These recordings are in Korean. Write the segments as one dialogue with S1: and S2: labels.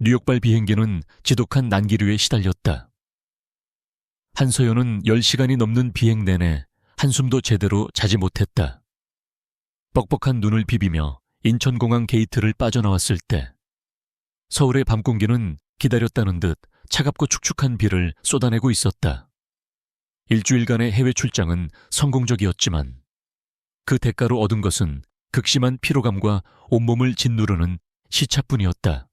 S1: 뉴욕발 비행기는 지독한 난기류에 시달렸다. 한서연은 10시간이 넘는 비행 내내 한숨도 제대로 자지 못했다. 뻑뻑한 눈을 비비며 인천공항 게이트를 빠져나왔을 때 서울의 밤 공기는 기다렸다는 듯 차갑고 축축한 비를 쏟아내고 있었다. 일주일간의 해외 출장은 성공적이었지만 그 대가로 얻은 것은 극심한 피로감과 온몸을 짓누르는 시차뿐이었다.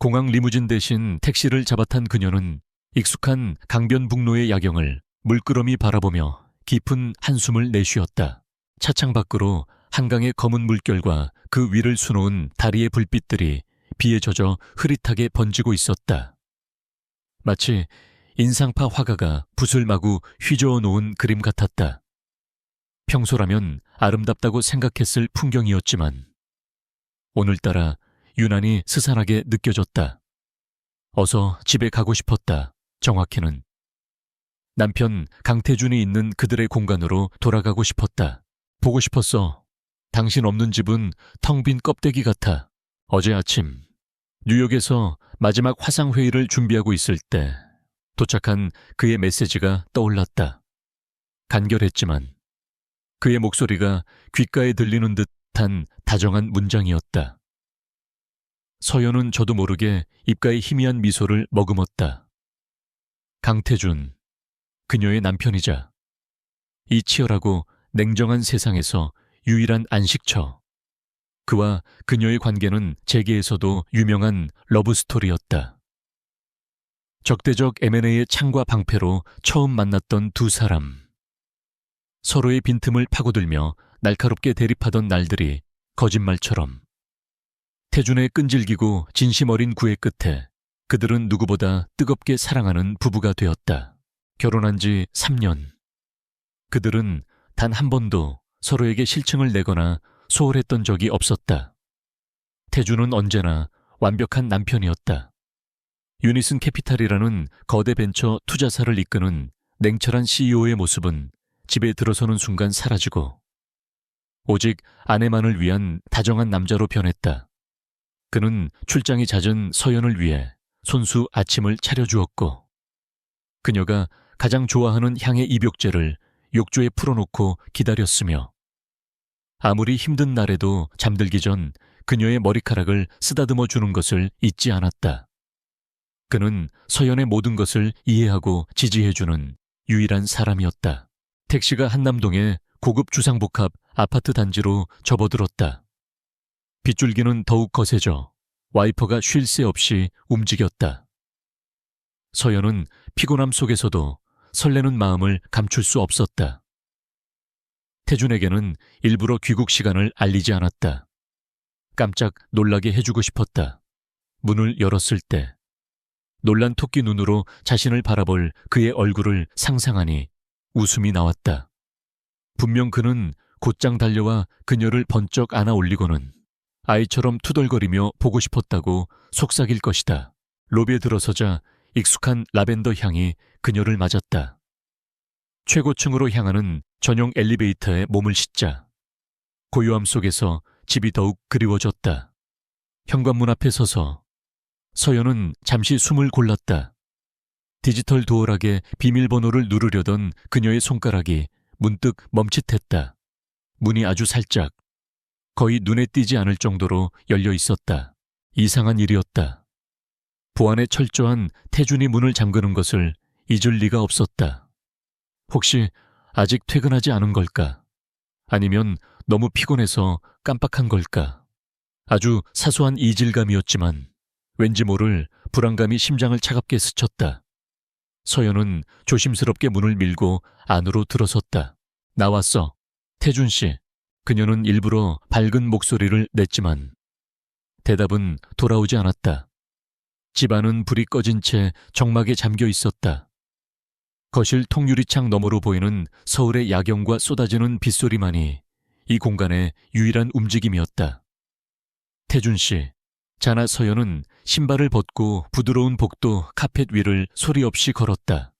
S1: 공항 리무진 대신 택시를 잡아탄 그녀는 익숙한 강변북로의 야경을 물끄러미 바라보며 깊은 한숨을 내쉬었다. 차창 밖으로 한강의 검은 물결과 그 위를 수놓은 다리의 불빛들이 비에 젖어 흐릿하게 번지고 있었다. 마치 인상파 화가가 붓을 마구 휘저어 놓은 그림 같았다. 평소라면 아름답다고 생각했을 풍경이었지만 오늘따라 유난히 스산하게 느껴졌다. 어서 집에 가고 싶었다. 정확히는 남편 강태준이 있는 그들의 공간으로 돌아가고 싶었다. 보고 싶었어. 당신 없는 집은 텅 빈 껍데기 같아. 어제 아침 뉴욕에서 마지막 화상회의를 준비하고 있을 때 도착한 그의 메시지가 떠올랐다. 간결했지만 그의 목소리가 귓가에 들리는 듯한 다정한 문장이었다. 서연은 저도 모르게 입가에 희미한 미소를 머금었다. 강태준, 그녀의 남편이자 이 치열하고 냉정한 세상에서 유일한 안식처. 그와 그녀의 관계는 제게에서도 유명한 러브스토리였다. 적대적 M&A의 창과 방패로 처음 만났던 두 사람. 서로의 빈틈을 파고들며 날카롭게 대립하던 날들이 거짓말처럼. 태준의 끈질기고 진심 어린 구애 끝에 그들은 누구보다 뜨겁게 사랑하는 부부가 되었다. 결혼한 지 3년. 그들은 단 한 번도 서로에게 실증을 내거나 소홀했던 적이 없었다. 태준은 언제나 완벽한 남편이었다. 유니슨 캐피탈이라는 거대 벤처 투자사를 이끄는 냉철한 CEO의 모습은 집에 들어서는 순간 사라지고 오직 아내만을 위한 다정한 남자로 변했다. 그는 출장이 잦은 서연을 위해 손수 아침을 차려주었고 그녀가 가장 좋아하는 향의 입욕제를 욕조에 풀어놓고 기다렸으며 아무리 힘든 날에도 잠들기 전 그녀의 머리카락을 쓰다듬어 주는 것을 잊지 않았다. 그는 서연의 모든 것을 이해하고 지지해주는 유일한 사람이었다. 택시가 한남동의 고급 주상복합 아파트 단지로 접어들었다. 빗줄기는 더욱 거세져 와이퍼가 쉴 새 없이 움직였다. 서연은 피곤함 속에서도 설레는 마음을 감출 수 없었다. 태준에게는 일부러 귀국 시간을 알리지 않았다. 깜짝 놀라게 해주고 싶었다. 문을 열었을 때 놀란 토끼 눈으로 자신을 바라볼 그의 얼굴을 상상하니 웃음이 나왔다. 분명 그는 곧장 달려와 그녀를 번쩍 안아 올리고는 아이처럼 투덜거리며 보고 싶었다고 속삭일 것이다. 로비에 들어서자 익숙한 라벤더 향이 그녀를 맞았다. 최고층으로 향하는 전용 엘리베이터에 몸을 싣자 고요함 속에서 집이 더욱 그리워졌다. 현관문 앞에 서서 서연은 잠시 숨을 골랐다. 디지털 도어락에 비밀번호를 누르려던 그녀의 손가락이 문득 멈칫했다. 문이 아주 살짝, 거의 눈에 띄지 않을 정도로 열려 있었다. 이상한 일이었다. 보안에 철저한 태준이 문을 잠그는 것을 잊을 리가 없었다. 혹시 아직 퇴근하지 않은 걸까? 아니면 너무 피곤해서 깜빡한 걸까? 아주 사소한 이질감이었지만 왠지 모를 불안감이 심장을 차갑게 스쳤다. 서연은 조심스럽게 문을 밀고 안으로 들어섰다. 나왔어. 태준 씨. 그녀는 일부러 밝은 목소리를 냈지만 대답은 돌아오지 않았다. 집안은 불이 꺼진 채 적막에 잠겨 있었다. 거실 통유리창 너머로 보이는 서울의 야경과 쏟아지는 빗소리만이 이 공간의 유일한 움직임이었다. 태준 씨, 자나 서연은 신발을 벗고 부드러운 복도 카펫 위를 소리 없이 걸었다.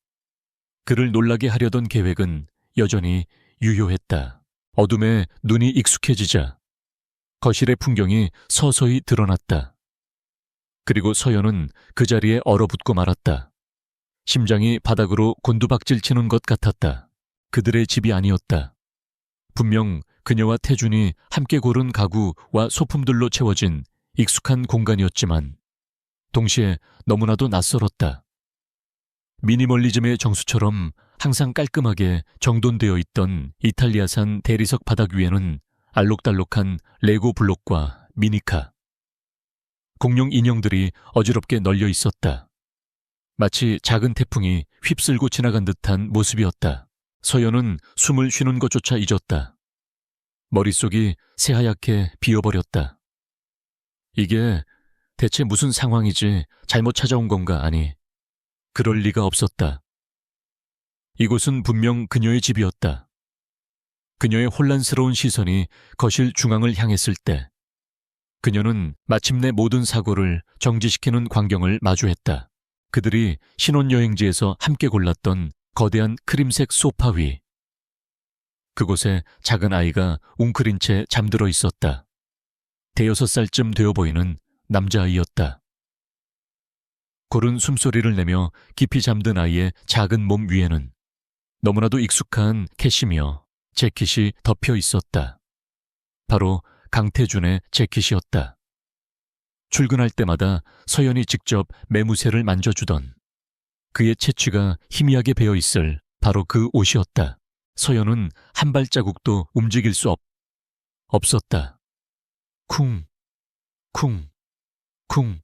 S1: 그를 놀라게 하려던 계획은 여전히 유효했다. 어둠에 눈이 익숙해지자 거실의 풍경이 서서히 드러났다. 그리고 서연은 그 자리에 얼어붙고 말았다. 심장이 바닥으로 곤두박질 치는 것 같았다. 그들의 집이 아니었다. 분명 그녀와 태준이 함께 고른 가구와 소품들로 채워진 익숙한 공간이었지만 동시에 너무나도 낯설었다. 미니멀리즘의 정수처럼 항상 깔끔하게 정돈되어 있던 이탈리아산 대리석 바닥 위에는 알록달록한 레고 블록과 미니카, 공룡 인형들이 어지럽게 널려 있었다. 마치 작은 태풍이 휩쓸고 지나간 듯한 모습이었다. 서연은 숨을 쉬는 것조차 잊었다. 머릿속이 새하얗게 비어버렸다. 이게 대체 무슨 상황이지? 잘못 찾아온 건가? 아니, 그럴 리가 없었다. 이곳은 분명 그녀의 집이었다. 그녀의 혼란스러운 시선이 거실 중앙을 향했을 때 그녀는 마침내 모든 사고를 정지시키는 광경을 마주했다. 그들이 신혼여행지에서 함께 골랐던 거대한 크림색 소파 위. 그곳에 작은 아이가 웅크린 채 잠들어 있었다. 대여섯 살쯤 되어 보이는 남자아이였다. 고른 숨소리를 내며 깊이 잠든 아이의 작은 몸 위에는 너무나도 익숙한 캐시미어 재킷이 덮여 있었다. 바로 강태준의 재킷이었다. 출근할 때마다 서연이 직접 매무새를 만져주던 그의 채취가 희미하게 배어 있을 바로 그 옷이었다. 서연은 한 발자국도 움직일 수 없었다. 쿵, 쿵, 쿵.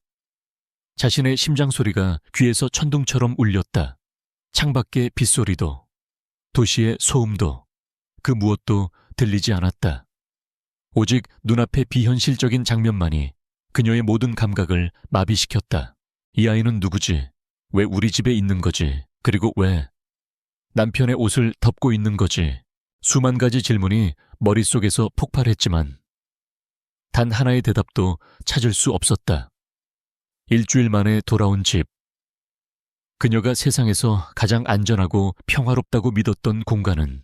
S1: 자신의 심장 소리가 귀에서 천둥처럼 울렸다. 창밖의 빗소리도, 도시의 소음도, 그 무엇도 들리지 않았다. 오직 눈앞의 비현실적인 장면만이 그녀의 모든 감각을 마비시켰다. 이 아이는 누구지? 왜 우리 집에 있는 거지? 그리고 왜 남편의 옷을 덮고 있는 거지? 수만 가지 질문이 머릿속에서 폭발했지만 단 하나의 대답도 찾을 수 없었다. 일주일 만에 돌아온 집. 그녀가 세상에서 가장 안전하고 평화롭다고 믿었던 공간은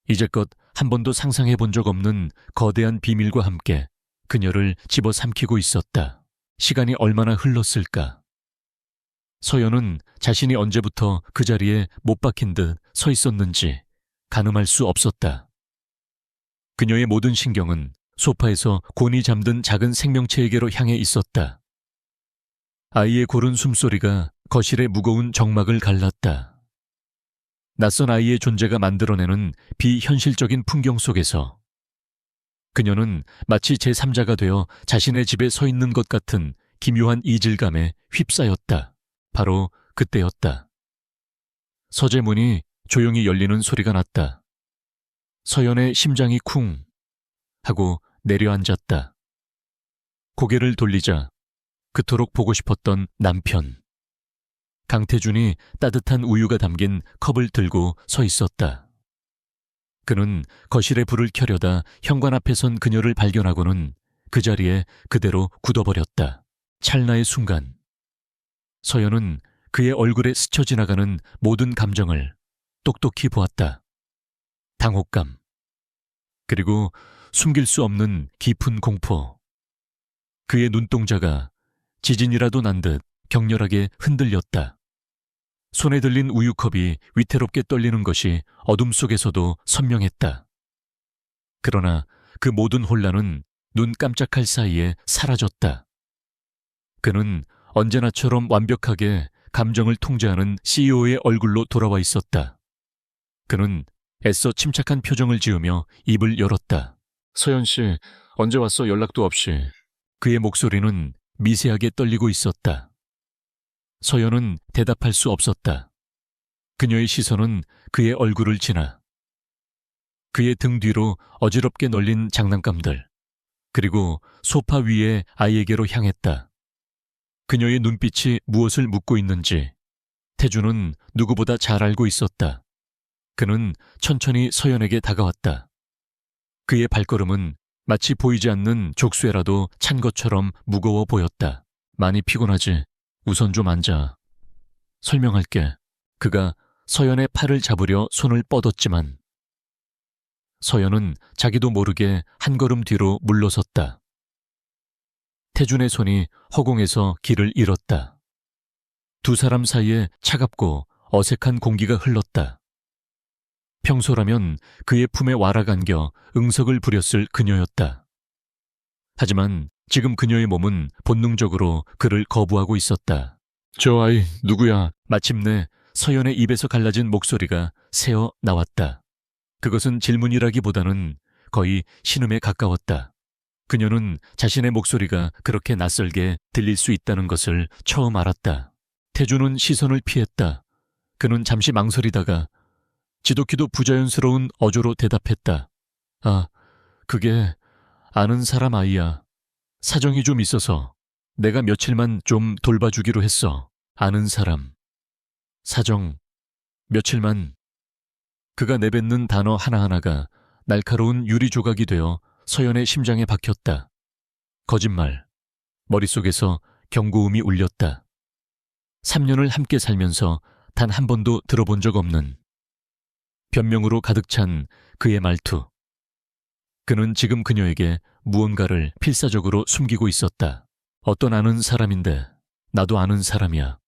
S1: 이제껏 한 번도 상상해 본 적 없는 거대한 비밀과 함께 그녀를 집어삼키고 있었다. 시간이 얼마나 흘렀을까? 서연은 자신이 언제부터 그 자리에 못 박힌 듯 서 있었는지 가늠할 수 없었다. 그녀의 모든 신경은 소파에서 곤히 잠든 작은 생명체에게로 향해 있었다. 아이의 고른 숨소리가 거실의 무거운 정막을 갈랐다. 낯선 아이의 존재가 만들어내는 비현실적인 풍경 속에서 그녀는 마치 제3자가 되어 자신의 집에 서 있는 것 같은 기묘한 이질감에 휩싸였다. 바로 그때였다. 서재문이 조용히 열리는 소리가 났다. 서연의 심장이 쿵 하고 내려앉았다. 고개를 돌리자 그토록 보고 싶었던 남편. 강태준이 따뜻한 우유가 담긴 컵을 들고 서 있었다. 그는 거실에 불을 켜려다 현관 앞에 선 그녀를 발견하고는 그 자리에 그대로 굳어버렸다. 찰나의 순간 서연은 그의 얼굴에 스쳐 지나가는 모든 감정을 똑똑히 보았다. 당혹감, 그리고 숨길 수 없는 깊은 공포. 그의 눈동자가 지진이라도 난 듯 격렬하게 흔들렸다. 손에 들린 우유컵이 위태롭게 떨리는 것이 어둠 속에서도 선명했다. 그러나 그 모든 혼란은 눈 깜짝할 사이에 사라졌다. 그는 언제나처럼 완벽하게 감정을 통제하는 CEO의 얼굴로 돌아와 있었다. 그는 애써 침착한 표정을 지으며 입을 열었다. 서연 씨, 언제 왔어? 연락도 없이. 그의 목소리는 미세하게 떨리고 있었다. 서연은 대답할 수 없었다. 그녀의 시선은 그의 얼굴을 지나 그의 등 뒤로 어지럽게 널린 장난감들, 그리고 소파 위의 아이에게로 향했다. 그녀의 눈빛이 무엇을 묻고 있는지 태준은 누구보다 잘 알고 있었다. 그는 천천히 서연에게 다가왔다. 그의 발걸음은 마치 보이지 않는 족쇄라도 찬 것처럼 무거워 보였다. 많이 피곤하지? 우선 좀 앉아. 설명할게. 그가 서연의 팔을 잡으려 손을 뻗었지만 서연은 자기도 모르게 한 걸음 뒤로 물러섰다. 태준의 손이 허공에서 길을 잃었다. 두 사람 사이에 차갑고 어색한 공기가 흘렀다. 평소라면 그의 품에 와락 안겨 응석을 부렸을 그녀였다. 하지만 지금 그녀의 몸은 본능적으로 그를 거부하고 있었다. 저 아이 누구야? 마침내 서연의 입에서 갈라진 목소리가 새어 나왔다. 그것은 질문이라기보다는 거의 신음에 가까웠다. 그녀는 자신의 목소리가 그렇게 낯설게 들릴 수 있다는 것을 처음 알았다. 태준은 시선을 피했다. 그는 잠시 망설이다가 지독히도 부자연스러운 어조로 대답했다. 아, 그게 아는 사람 아이야. 사정이 좀 있어서 내가 며칠만 좀 돌봐주기로 했어. 아는 사람. 사정. 며칠만. 그가 내뱉는 단어 하나하나가 날카로운 유리 조각이 되어 서연의 심장에 박혔다. 거짓말. 머릿속에서 경고음이 울렸다. 3년을 함께 살면서 단 한 번도 들어본 적 없는 변명으로 가득 찬 그의 말투. 그는 지금 그녀에게 무언가를 필사적으로 숨기고 있었다. 어떤 아는 사람인데 나도 아는 사람이야.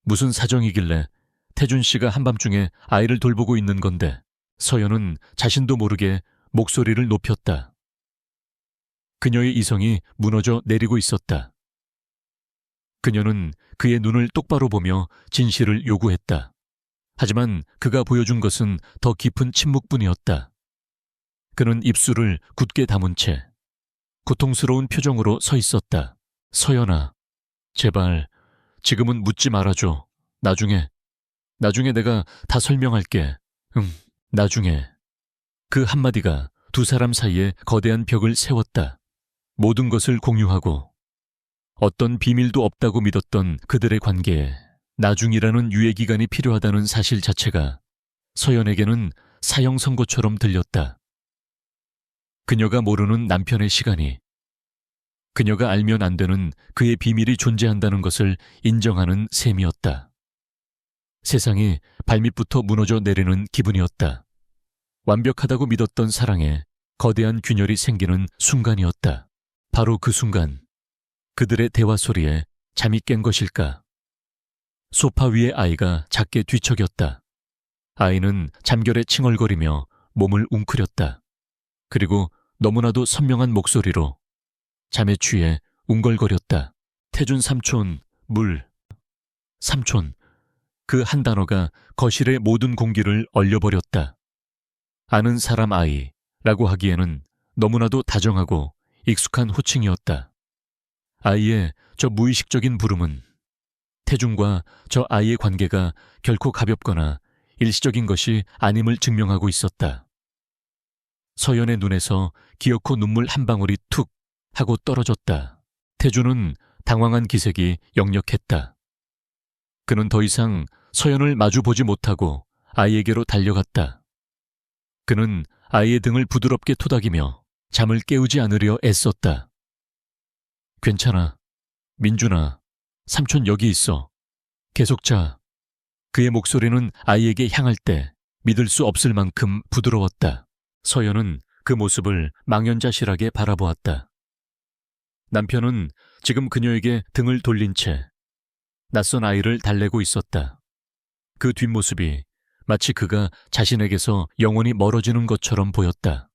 S1: 무슨 사정이길래 태준 씨가 한밤중에 아이를 돌보고 있는 건데. 서연은 자신도 모르게 목소리를 높였다. 그녀의 이성이 무너져 내리고 있었다. 그녀는 그의 눈을 똑바로 보며 진실을 요구했다. 하지만 그가 보여준 것은 더 깊은 침묵뿐이었다. 그는 입술을 굳게 다문 채 고통스러운 표정으로 서 있었다. 서연아, 제발 지금은 묻지 말아줘. 나중에 내가 다 설명할게. 나중에. 그 한마디가 두 사람 사이에 거대한 벽을 세웠다. 모든 것을 공유하고 어떤 비밀도 없다고 믿었던 그들의 관계에 나중이라는 유예기간이 필요하다는 사실 자체가 서연에게는 사형 선고처럼 들렸다. 그녀가 모르는 남편의 시간이, 그녀가 알면 안 되는 그의 비밀이 존재한다는 것을 인정하는 셈이었다. 세상이 발밑부터 무너져 내리는 기분이었다. 완벽하다고 믿었던 사랑에 거대한 균열이 생기는 순간이었다. 바로 그 순간, 그들의 대화 소리에 잠이 깬 것일까? 소파 위의 아이가 작게 뒤척였다. 아이는 잠결에 칭얼거리며 몸을 웅크렸다. 그리고 너무나도 선명한 목소리로 잠에 취해 웅걸거렸다. 태준 삼촌, 물. 삼촌. 그 한 단어가 거실의 모든 공기를 얼려버렸다. 아는 사람 아이라고 하기에는 너무나도 다정하고 익숙한 호칭이었다. 아이의 저 무의식적인 부름은 태준과 저 아이의 관계가 결코 가볍거나 일시적인 것이 아님을 증명하고 있었다. 서연의 눈에서 기어코 눈물 한 방울이 툭 하고 떨어졌다. 태준은 당황한 기색이 역력했다. 그는 더 이상 서연을 마주보지 못하고 아이에게로 달려갔다. 그는 아이의 등을 부드럽게 토닥이며 잠을 깨우지 않으려 애썼다. 괜찮아. 민준아, 삼촌 여기 있어. 계속 자. 그의 목소리는 아이에게 향할 때 믿을 수 없을 만큼 부드러웠다. 서연은 그 모습을 망연자실하게 바라보았다. 남편은 지금 그녀에게 등을 돌린 채 낯선 아이를 달래고 있었다. 그 뒷모습이 마치 그가 자신에게서 영원히 멀어지는 것처럼 보였다.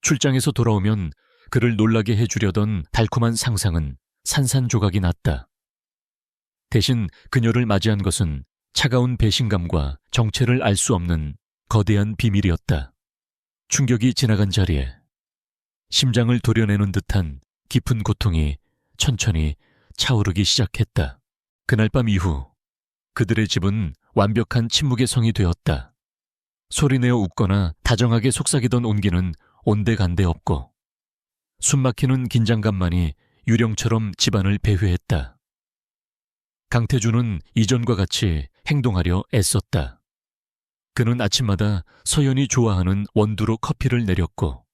S1: 출장에서 돌아오면 그를 놀라게 해주려던 달콤한 상상은 산산조각이 났다. 대신 그녀를 맞이한 것은 차가운 배신감과 정체를 알 수 없는 거대한 비밀이었다. 충격이 지나간 자리에 심장을 도려내는 듯한 깊은 고통이 천천히 차오르기 시작했다. 그날 밤 이후 그들의 집은 완벽한 침묵의 성이 되었다. 소리내어 웃거나 다정하게 속삭이던 온기는 온데간데 없고 숨막히는 긴장감만이 유령처럼 집안을 배회했다. 강태준은 이전과 같이 행동하려 애썼다. 그는 아침마다 서연이 좋아하는 원두로 커피를 내렸고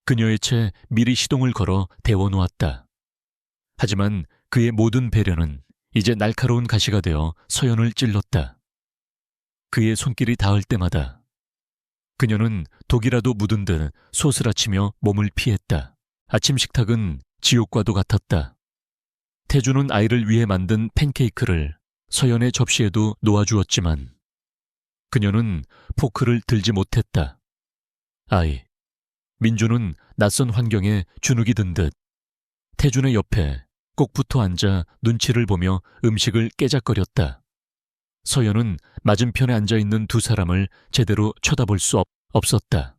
S1: 그녀의 채 미리 시동을 걸어 데워놓았다. 하지만 그의 모든 배려는 이제 날카로운 가시가 되어 서연을 찔렀다. 그의 손길이 닿을 때마다 그녀는 독이라도 묻은 듯 소스라치며 몸을 피했다. 아침 식탁은 지옥과도 같았다. 태주는 아이를 위해 만든 팬케이크를 서연의 접시에도 놓아주었지만 그녀는 포크를 들지 못했다. 아이, 민주는 낯선 환경에 주눅이 든 듯 태준의 옆에 꼭 붙어 앉아 눈치를 보며 음식을 깨작거렸다. 서연은 맞은편에 앉아있는 두 사람을 제대로 쳐다볼 수 없었다.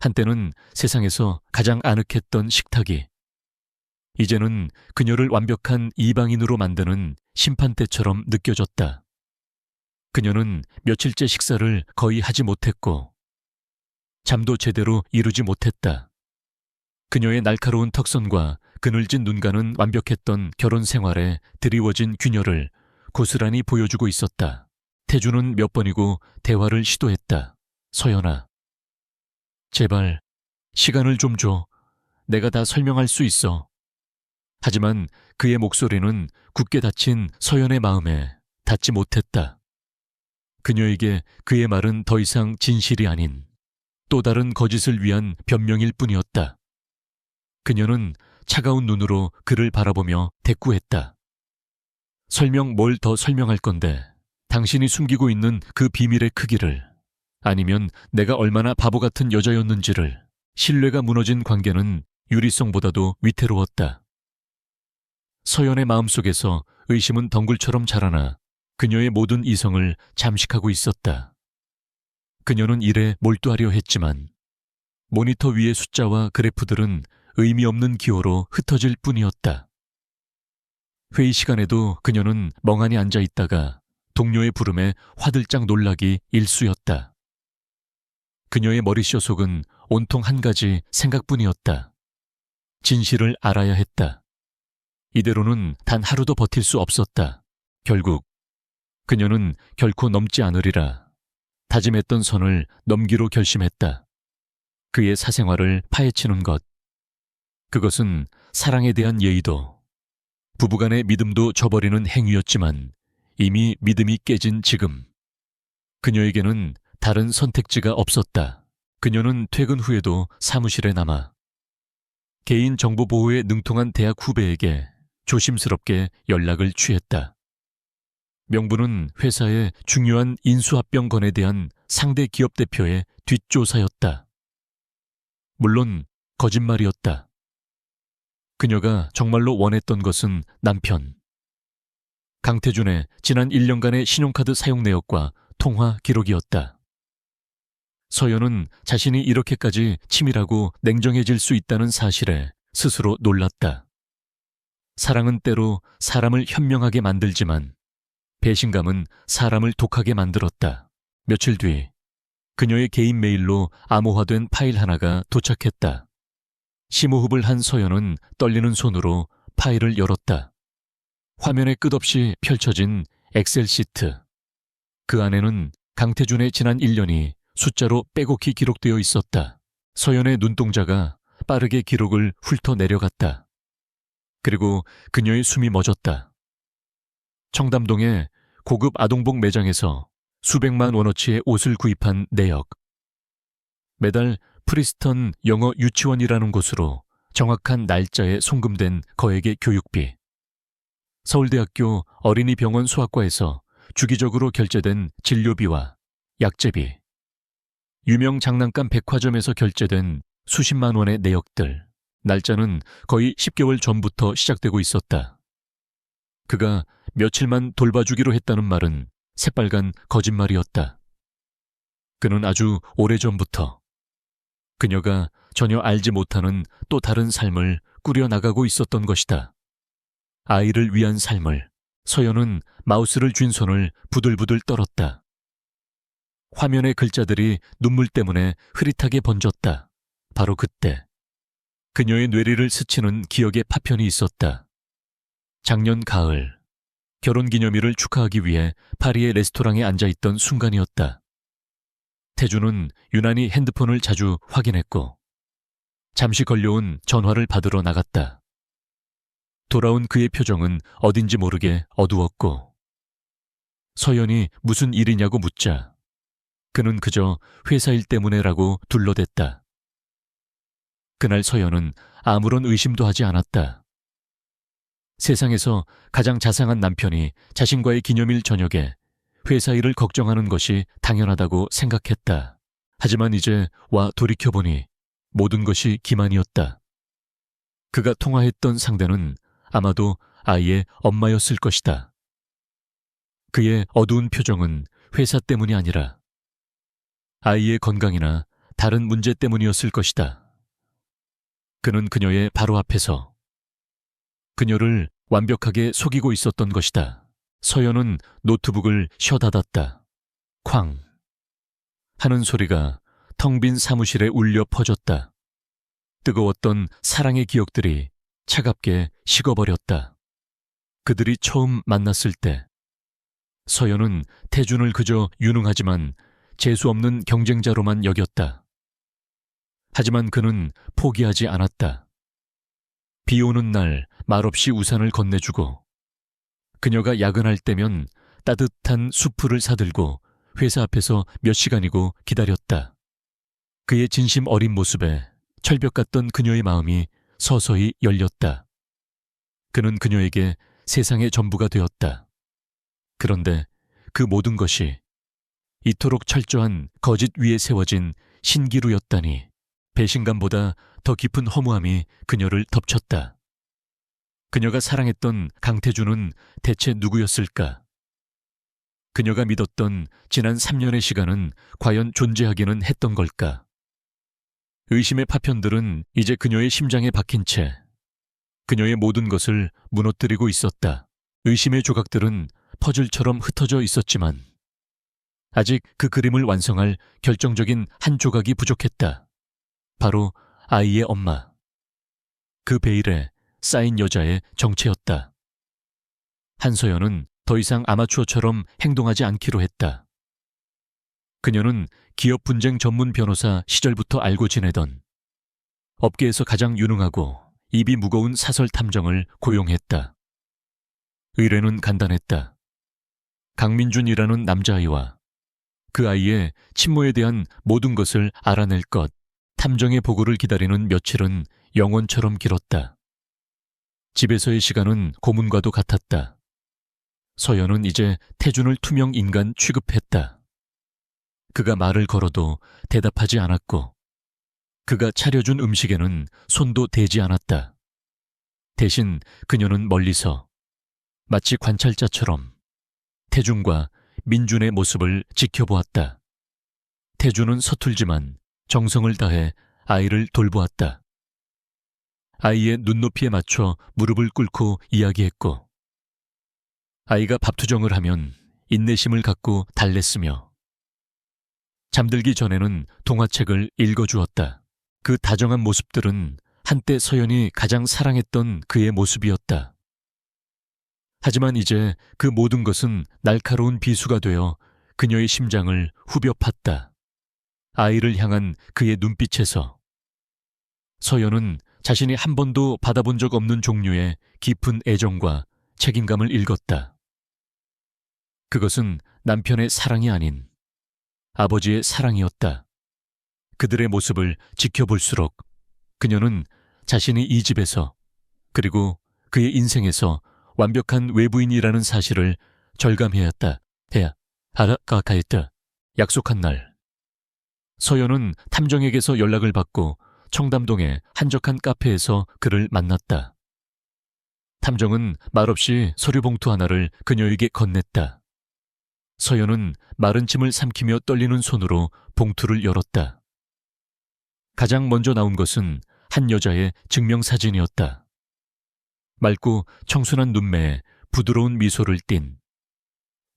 S1: 한때는 세상에서 가장 아늑했던 식탁이 이제는 그녀를 완벽한 이방인으로 만드는 심판대처럼 느껴졌다. 그녀는 며칠째 식사를 거의 하지 못했고 잠도 제대로 이루지 못했다. 그녀의 날카로운 턱선과 그늘진 눈가는 완벽했던 결혼 생활에 드리워진 균열을 고스란히 보여주고 있었다. 태주는 몇 번이고 대화를 시도했다. 서연아, 제발 시간을 좀 줘. 내가 다 설명할 수 있어. 하지만 그의 목소리는 굳게 닫힌 서연의 마음에 닿지 못했다. 그녀에게 그의 말은 더 이상 진실이 아닌 또 다른 거짓을 위한 변명일 뿐이었다. 그녀는 차가운 눈으로 그를 바라보며 대꾸했다. 설명 뭘 더 설명할 건데 당신이 숨기고 있는 그 비밀의 크기를 아니면 내가 얼마나 바보 같은 여자였는지를. 신뢰가 무너진 관계는 유리성보다도 위태로웠다. 서연의 마음속에서 의심은 덩굴처럼 자라나 그녀의 모든 이성을 잠식하고 있었다. 그녀는 일에 몰두하려 했지만 모니터 위의 숫자와 그래프들은 의미 없는 기호로 흩어질 뿐이었다. 회의 시간에도 그녀는 멍하니 앉아 있다가 동료의 부름에 화들짝 놀라기 일쑤였다. 그녀의 머릿속은 온통 한 가지 생각뿐이었다. 진실을 알아야 했다. 이대로는 단 하루도 버틸 수 없었다. 결국 그녀는 결코 넘지 않으리라 다짐했던 선을 넘기로 결심했다. 그의 사생활을 파헤치는 것. 그것은 사랑에 대한 예의도 부부간의 믿음도 저버리는 행위였지만 이미 믿음이 깨진 지금 그녀에게는 다른 선택지가 없었다. 그녀는 퇴근 후에도 사무실에 남아 개인정보 보호에 능통한 대학 후배에게 조심스럽게 연락을 취했다. 명분은 회사의 중요한 인수합병 건에 대한 상대 기업 대표의 뒷조사였다. 물론 거짓말이었다. 그녀가 정말로 원했던 것은 남편. 강태준의 지난 1년간의 신용카드 사용 내역과 통화 기록이었다. 서연은 자신이 이렇게까지 치밀하고 냉정해질 수 있다는 사실에 스스로 놀랐다. 사랑은 때로 사람을 현명하게 만들지만 배신감은 사람을 독하게 만들었다. 며칠 뒤 그녀의 개인 메일로 암호화된 파일 하나가 도착했다. 심호흡을 한 서연은 떨리는 손으로 파일을 열었다. 화면에 끝없이 펼쳐진 엑셀 시트. 그 안에는 강태준의 지난 1년이 숫자로 빼곡히 기록되어 있었다. 서연의 눈동자가 빠르게 기록을 훑어 내려갔다. 그리고 그녀의 숨이 멎었다. 청담동의 고급 아동복 매장에서 수백만 원어치의 옷을 구입한 내역. 매달 프리스턴 영어 유치원이라는 곳으로 정확한 날짜에 송금된 거액의 교육비. 서울대학교 어린이병원 수학과에서 주기적으로 결제된 진료비와 약제비. 유명 장난감 백화점에서 결제된 수십만 원의 내역들. 날짜는 거의 10개월 전부터 시작되고 있었다. 그가 며칠만 돌봐주기로 했다는 말은 새빨간 거짓말이었다. 그는 아주 오래전부터 그녀가 전혀 알지 못하는 또 다른 삶을 꾸려나가고 있었던 것이다. 아이를 위한 삶을. 서연은 마우스를 쥔 손을 부들부들 떨었다. 화면의 글자들이 눈물 때문에 흐릿하게 번졌다. 바로 그때 그녀의 뇌리를 스치는 기억의 파편이 있었다. 작년 가을 결혼기념일을 축하하기 위해 파리의 레스토랑에 앉아있던 순간이었다. 태주는 유난히 핸드폰을 자주 확인했고 잠시 걸려온 전화를 받으러 나갔다. 돌아온 그의 표정은 어딘지 모르게 어두웠고 서연이 무슨 일이냐고 묻자 그는 그저 회사 일 때문에라고 둘러댔다. 그날 서연은 아무런 의심도 하지 않았다. 세상에서 가장 자상한 남편이 자신과의 기념일 저녁에 회사 일을 걱정하는 것이 당연하다고 생각했다. 하지만 이제 와 돌이켜보니 모든 것이 기만이었다. 그가 통화했던 상대는 아마도 아이의 엄마였을 것이다. 그의 어두운 표정은 회사 때문이 아니라 아이의 건강이나 다른 문제 때문이었을 것이다. 그는 그녀의 바로 앞에서 그녀를 완벽하게 속이고 있었던 것이다. 서연은 노트북을 쉬어닫았다. 쾅 하는 소리가 텅 빈 사무실에 울려 퍼졌다. 뜨거웠던 사랑의 기억들이 차갑게 식어버렸다. 그들이 처음 만났을 때 서연은 태준을 그저 유능하지만 재수없는 경쟁자로만 여겼다. 하지만 그는 포기하지 않았다. 비 오는 날 말없이 우산을 건네주고 그녀가 야근할 때면 따뜻한 수프를 사들고 회사 앞에서 몇 시간이고 기다렸다. 그의 진심 어린 모습에 철벽 같던 그녀의 마음이 서서히 열렸다. 그는 그녀에게 세상의 전부가 되었다. 그런데 그 모든 것이 이토록 철저한 거짓 위에 세워진 신기루였다니 배신감보다 더 깊은 허무함이 그녀를 덮쳤다. 그녀가 사랑했던 강태준은 대체 누구였을까? 그녀가 믿었던 지난 3년의 시간은 과연 존재하기는 했던 걸까? 의심의 파편들은 이제 그녀의 심장에 박힌 채 그녀의 모든 것을 무너뜨리고 있었다. 의심의 조각들은 퍼즐처럼 흩어져 있었지만 아직 그 그림을 완성할 결정적인 한 조각이 부족했다. 바로 아이의 엄마. 그 베일에 쌓인 여자의 정체였다. 한서연은 더 이상 아마추어처럼 행동하지 않기로 했다. 그녀는 기업 분쟁 전문 변호사 시절부터 알고 지내던 업계에서 가장 유능하고 입이 무거운 사설 탐정을 고용했다. 의뢰는 간단했다. 강민준이라는 남자아이와 그 아이의 친모에 대한 모든 것을 알아낼 것. 탐정의 보고를 기다리는 며칠은 영원처럼 길었다. 집에서의 시간은 고문과도 같았다. 서연은 이제 태준을 투명 인간 취급했다. 그가 말을 걸어도 대답하지 않았고 그가 차려준 음식에는 손도 대지 않았다. 대신 그녀는 멀리서 마치 관찰자처럼 태준과 민준의 모습을 지켜보았다. 태준은 서툴지만 정성을 다해 아이를 돌보았다. 아이의 눈높이에 맞춰 무릎을 꿇고 이야기했고 아이가 밥투정을 하면 인내심을 갖고 달랬으며 잠들기 전에는 동화책을 읽어주었다. 그 다정한 모습들은 한때 서연이 가장 사랑했던 그의 모습이었다. 하지만 이제 그 모든 것은 날카로운 비수가 되어 그녀의 심장을 후벼 팠다. 아이를 향한 그의 눈빛에서 서연은 자신이 한 번도 받아본 적 없는 종류의 깊은 애정과 책임감을 읽었다. 그것은 남편의 사랑이 아닌 아버지의 사랑이었다. 그들의 모습을 지켜볼수록 그녀는 자신이 이 집에서 그리고 그의 인생에서 완벽한 외부인이라는 사실을 절감해야 했다. 알아가했다. 약속한 날 서연은 탐정에게서 연락을 받고 청담동의 한적한 카페에서 그를 만났다. 탐정은 말없이 서류봉투 하나를 그녀에게 건넸다. 서연은 마른 침을 삼키며 떨리는 손으로 봉투를 열었다. 가장 먼저 나온 것은 한 여자의 증명사진이었다. 맑고 청순한 눈매에 부드러운 미소를 띤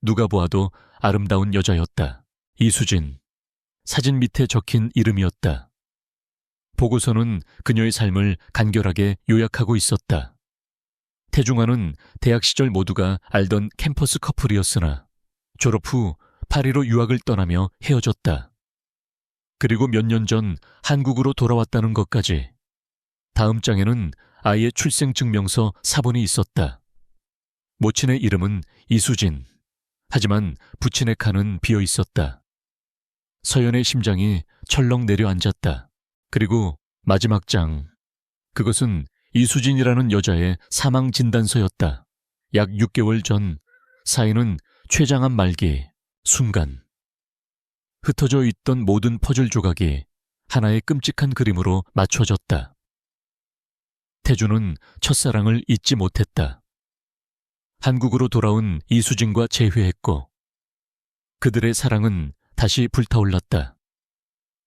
S1: 누가 보아도 아름다운 여자였다. 이수진. 사진 밑에 적힌 이름이었다. 보고서는 그녀의 삶을 간결하게 요약하고 있었다. 태중아는 대학 시절 모두가 알던 캠퍼스 커플이었으나 졸업 후 파리로 유학을 떠나며 헤어졌다. 그리고 몇 년 전 한국으로 돌아왔다는 것까지. 다음 장에는 아이의 출생증명서 사본이 있었다. 모친의 이름은 이수진. 하지만 부친의 칸은 비어 있었다. 서연의 심장이 철렁 내려앉았다. 그리고 마지막 장. 그것은 이수진이라는 여자의 사망 진단서였다. 약 6개월 전 사인은 췌장암 말기 순간. 흩어져 있던 모든 퍼즐 조각이 하나의 끔찍한 그림으로 맞춰졌다. 태주는 첫사랑을 잊지 못했다. 한국으로 돌아온 이수진과 재회했고 그들의 사랑은 다시 불타올랐다.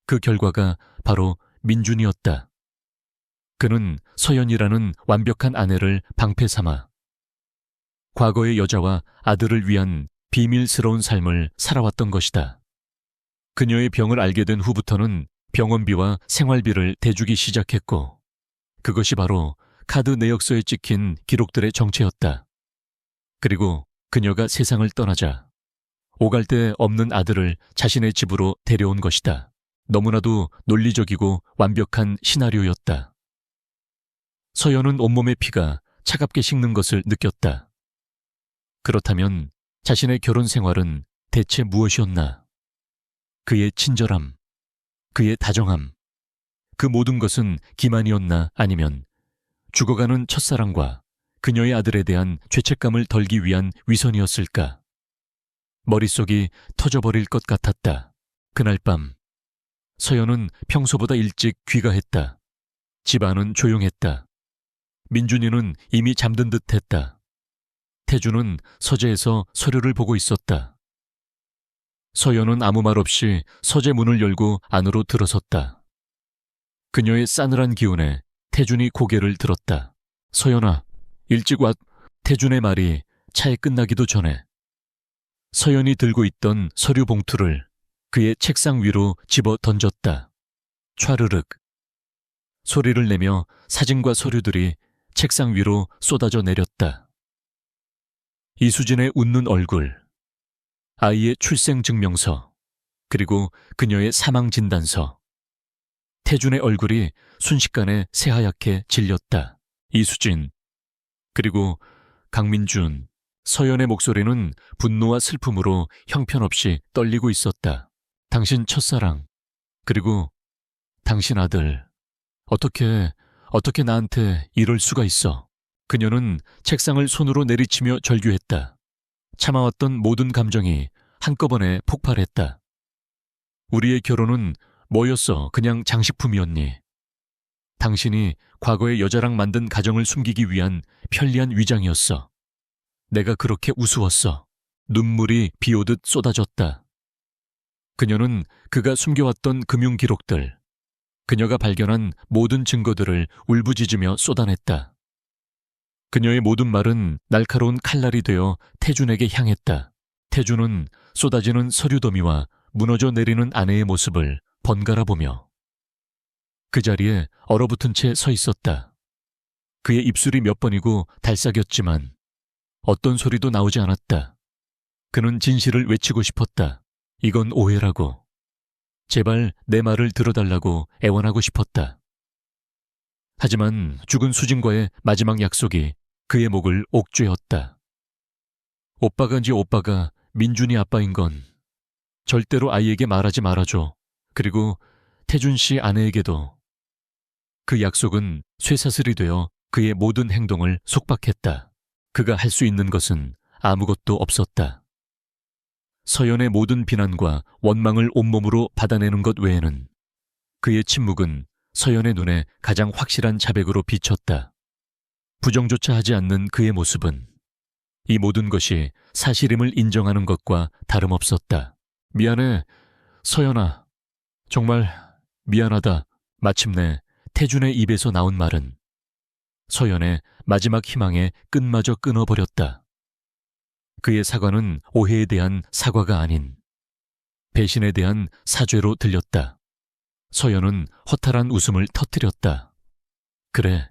S1: 그 결과가 바로 민준이었다. 그는 서연이라는 완벽한 아내를 방패 삼아 과거의 여자와 아들을 위한 비밀스러운 삶을 살아왔던 것이다. 그녀의 병을 알게 된 후부터는 병원비와 생활비를 대주기 시작했고 그것이 바로 카드 내역서에 찍힌 기록들의 정체였다. 그리고 그녀가 세상을 떠나자 오갈 데 없는 아들을 자신의 집으로 데려온 것이다. 너무나도 논리적이고 완벽한 시나리오였다. 서연은 온몸의 피가 차갑게 식는 것을 느꼈다. 그렇다면 자신의 결혼 생활은 대체 무엇이었나? 그의 친절함, 그의 다정함, 그 모든 것은 기만이었나 아니면 죽어가는 첫사랑과 그녀의 아들에 대한 죄책감을 덜기 위한 위선이었을까? 머릿속이 터져버릴 것 같았다. 그날 밤 서연은 평소보다 일찍 귀가했다. 집안은 조용했다. 민준이는 이미 잠든 듯했다. 태주는 서재에서 서류를 보고 있었다. 서연은 아무 말 없이 서재 문을 열고 안으로 들어섰다. 그녀의 싸늘한 기운에 태준이 고개를 들었다. 서연아, 일찍 왔. 태준의 말이 차에 끝나기도 전에 서연이 들고 있던 서류 봉투를 그의 책상 위로 집어 던졌다. 촤르륵. 소리를 내며 사진과 서류들이 책상 위로 쏟아져 내렸다. 이수진의 웃는 얼굴, 아이의 출생증명서, 그리고 그녀의 사망진단서. 태준의 얼굴이 순식간에 새하얗게 질렸다. 이수진, 그리고 강민준, 서연의 목소리는 분노와 슬픔으로 형편없이 떨리고 있었다. 당신 첫사랑, 그리고 당신 아들, 어떻게 나한테 이럴 수가 있어. 그녀는 책상을 손으로 내리치며 절규했다. 참아왔던 모든 감정이 한꺼번에 폭발했다. 우리의 결혼은 뭐였어? 그냥 장식품이었니? 당신이 과거의 여자랑 만든 가정을 숨기기 위한 편리한 위장이었어. 내가 그렇게 우스웠어. 눈물이 비오듯 쏟아졌다. 그녀는 그가 숨겨왔던 금융 기록들, 그녀가 발견한 모든 증거들을 울부짖으며 쏟아냈다. 그녀의 모든 말은 날카로운 칼날이 되어 태준에게 향했다. 태준은 쏟아지는 서류 더미와 무너져 내리는 아내의 모습을 번갈아 보며 그 자리에 얼어붙은 채 서 있었다. 그의 입술이 몇 번이고 달싹였지만 어떤 소리도 나오지 않았다. 그는 진실을 외치고 싶었다. 이건 오해라고. 제발 내 말을 들어달라고 애원하고 싶었다. 하지만 죽은 수진과의 마지막 약속이 그의 목을 옥죄었다. 오빠가 민준이 아빠인 건 절대로 아이에게 말하지 말아줘. 그리고 태준 씨 아내에게도. 그 약속은 쇠사슬이 되어 그의 모든 행동을 속박했다. 그가 할 수 있는 것은 아무것도 없었다. 서연의 모든 비난과 원망을 온몸으로 받아내는 것 외에는 그의 침묵은 서연의 눈에 가장 확실한 자백으로 비쳤다. 부정조차 하지 않는 그의 모습은 이 모든 것이 사실임을 인정하는 것과 다름없었다. 미안해, 서연아. 정말 미안하다. 마침내 태준의 입에서 나온 말은 서연의 마지막 희망의 끈마저 끊어버렸다. 그의 사과는 오해에 대한 사과가 아닌 배신에 대한 사죄로 들렸다. 서연은 허탈한 웃음을 터뜨렸다. 그래,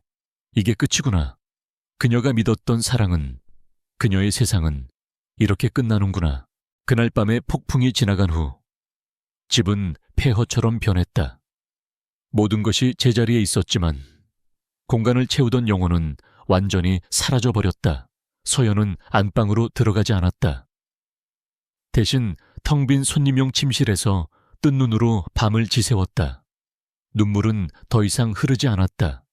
S1: 이게 끝이구나. 그녀가 믿었던 사랑은, 그녀의 세상은 이렇게 끝나는구나. 그날 밤에 폭풍이 지나간 후 집은 폐허처럼 변했다. 모든 것이 제자리에 있었지만 공간을 채우던 영혼은 완전히 사라져버렸다. 서연은 안방으로 들어가지 않았다. 대신 텅 빈 손님용 침실에서 뜬 눈으로 밤을 지새웠다. 눈물은 더 이상 흐르지 않았다.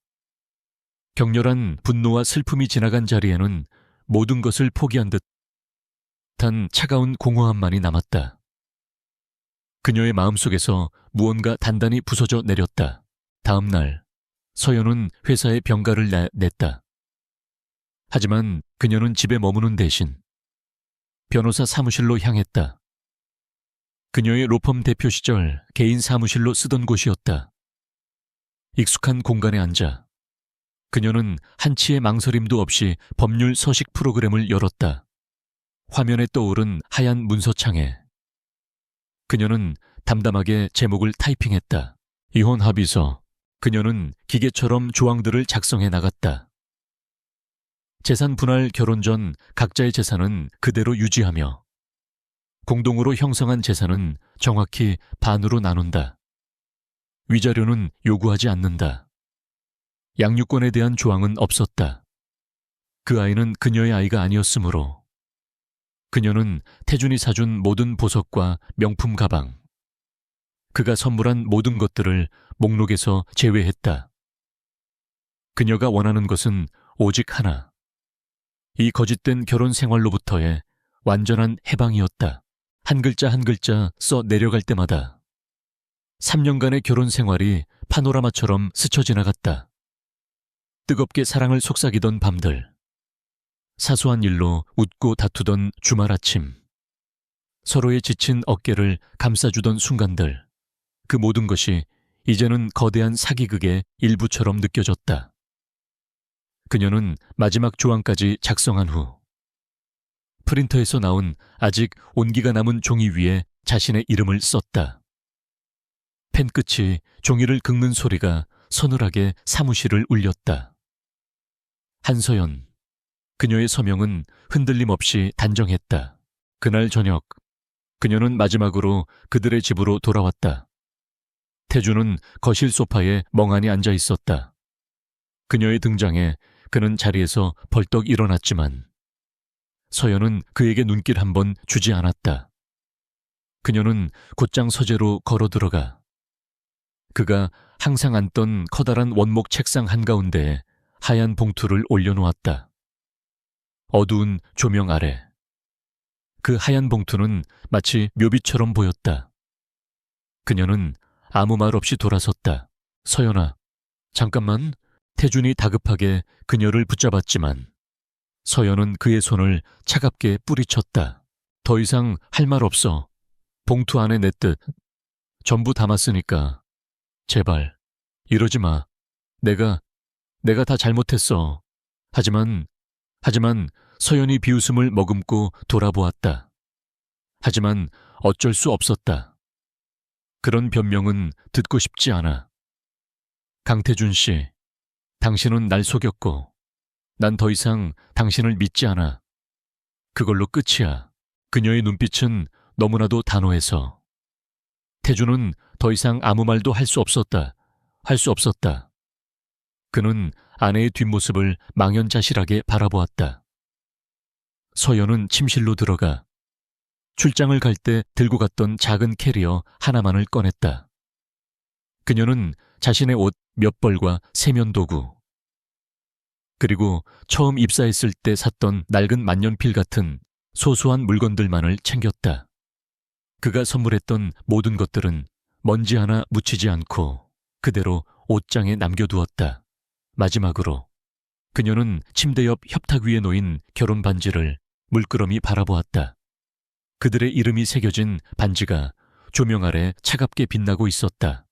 S1: 격렬한 분노와 슬픔이 지나간 자리에는 모든 것을 포기한 듯한 차가운 공허함만이 남았다. 그녀의 마음속에서 무언가 단단히 부서져 내렸다. 다음 날 서연은 회사에 병가를 냈다. 하지만 그녀는 집에 머무는 대신 변호사 사무실로 향했다. 그녀의 로펌 대표 시절 개인 사무실로 쓰던 곳이었다. 익숙한 공간에 앉아 그녀는 한치의 망설임도 없이 법률 서식 프로그램을 열었다. 화면에 떠오른 하얀 문서창에 그녀는 담담하게 제목을 타이핑했다. 이혼 합의서. 그녀는 기계처럼 조항들을 작성해 나갔다. 재산 분할 결혼 전 각자의 재산은 그대로 유지하며 공동으로 형성한 재산은 정확히 반으로 나눈다. 위자료는 요구하지 않는다. 양육권에 대한 조항은 없었다. 그 아이는 그녀의 아이가 아니었으므로 그녀는 태준이 사준 모든 보석과 명품 가방, 그가 선물한 모든 것들을 목록에서 제외했다. 그녀가 원하는 것은 오직 하나. 이 거짓된 결혼 생활로부터의 완전한 해방이었다. 한 글자 한 글자 써 내려갈 때마다 3년간의 결혼 생활이 파노라마처럼 스쳐 지나갔다. 뜨겁게 사랑을 속삭이던 밤들, 사소한 일로 웃고 다투던 주말 아침, 서로의 지친 어깨를 감싸주던 순간들, 그 모든 것이 이제는 거대한 사기극의 일부처럼 느껴졌다. 그녀는 마지막 조항까지 작성한 후 프린터에서 나온 아직 온기가 남은 종이 위에 자신의 이름을 썼다. 펜 끝이 종이를 긁는 소리가 서늘하게 사무실을 울렸다. 한서연. 그녀의 서명은 흔들림 없이 단정했다. 그날 저녁, 그녀는 마지막으로 그들의 집으로 돌아왔다. 태주는 거실 소파에 멍하니 앉아 있었다. 그녀의 등장에 그는 자리에서 벌떡 일어났지만 서연은 그에게 눈길 한 번 주지 않았다. 그녀는 곧장 서재로 걸어 들어가 그가 항상 앉던 커다란 원목 책상 한가운데에 하얀 봉투를 올려놓았다. 어두운 조명 아래 그 하얀 봉투는 마치 묘비처럼 보였다. 그녀는 아무 말 없이 돌아섰다. 서연아, 잠깐만. 태준이 다급하게 그녀를 붙잡았지만 서연은 그의 손을 차갑게 뿌리쳤다. 더 이상 할 말 없어. 봉투 안에 내 뜻 전부 담았으니까 제발 이러지 마. 내가 다 잘못했어. 하지만 서연이 비웃음을 머금고 돌아보았다. 하지만 어쩔 수 없었다. 그런 변명은 듣고 싶지 않아. 강태준 씨, 당신은 날 속였고 난 더 이상 당신을 믿지 않아. 그걸로 끝이야. 그녀의 눈빛은 너무나도 단호해서 태준은 더 이상 아무 말도 할 수 없었다. 그는 아내의 뒷모습을 망연자실하게 바라보았다. 서연은 침실로 들어가 출장을 갈 때 들고 갔던 작은 캐리어 하나만을 꺼냈다. 그녀는 자신의 옷 몇 벌과 세면도구, 그리고 처음 입사했을 때 샀던 낡은 만년필 같은 소소한 물건들만을 챙겼다. 그가 선물했던 모든 것들은 먼지 하나 묻히지 않고 그대로 옷장에 남겨두었다. 마지막으로 그녀는 침대 옆 협탁 위에 놓인 결혼 반지를 물끄러미 바라보았다. 그들의 이름이 새겨진 반지가 조명 아래 차갑게 빛나고 있었다.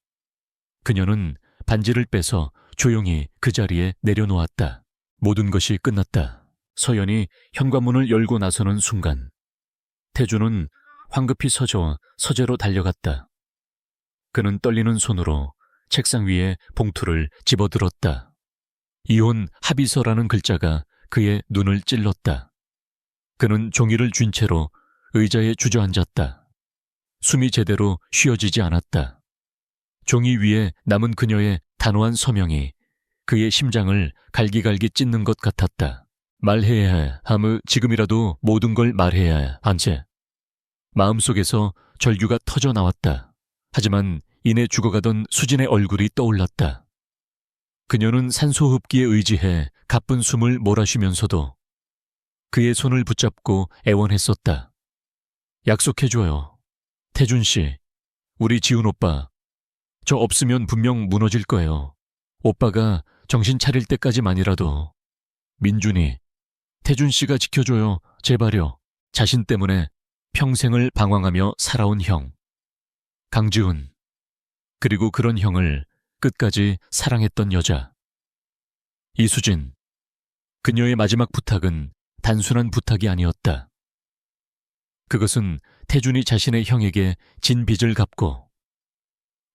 S1: 그녀는 반지를 빼서 조용히 그 자리에 내려놓았다. 모든 것이 끝났다. 서연이 현관문을 열고 나서는 순간 태주는 황급히 서재와 서재로 달려갔다. 그는 떨리는 손으로 책상 위에 봉투를 집어들었다. 이혼 합의서라는 글자가 그의 눈을 찔렀다. 그는 종이를 쥔 채로 의자에 주저앉았다. 숨이 제대로 쉬어지지 않았다. 종이 위에 남은 그녀의 단호한 서명이 그의 심장을 갈기갈기 찢는 것 같았다. 말해야 해. 지금이라도 모든 걸 말해야 해. 안채. 마음속에서 절규가 터져 나왔다. 하지만 이내 죽어가던 수진의 얼굴이 떠올랐다. 그녀는 산소흡기에 의지해 가쁜 숨을 몰아쉬면서도 그의 손을 붙잡고 애원했었다. 약속해줘요. 태준 씨, 우리 지훈 오빠. 저 없으면 분명 무너질 거예요. 오빠가 정신 차릴 때까지만이라도. 민준이, 태준 씨가 지켜줘요. 제발요. 자신 때문에 평생을 방황하며 살아온 형. 강지훈. 그리고 그런 형을 끝까지 사랑했던 여자. 이수진. 그녀의 마지막 부탁은 단순한 부탁이 아니었다. 그것은 태준이 자신의 형에게 진 빚을 갚고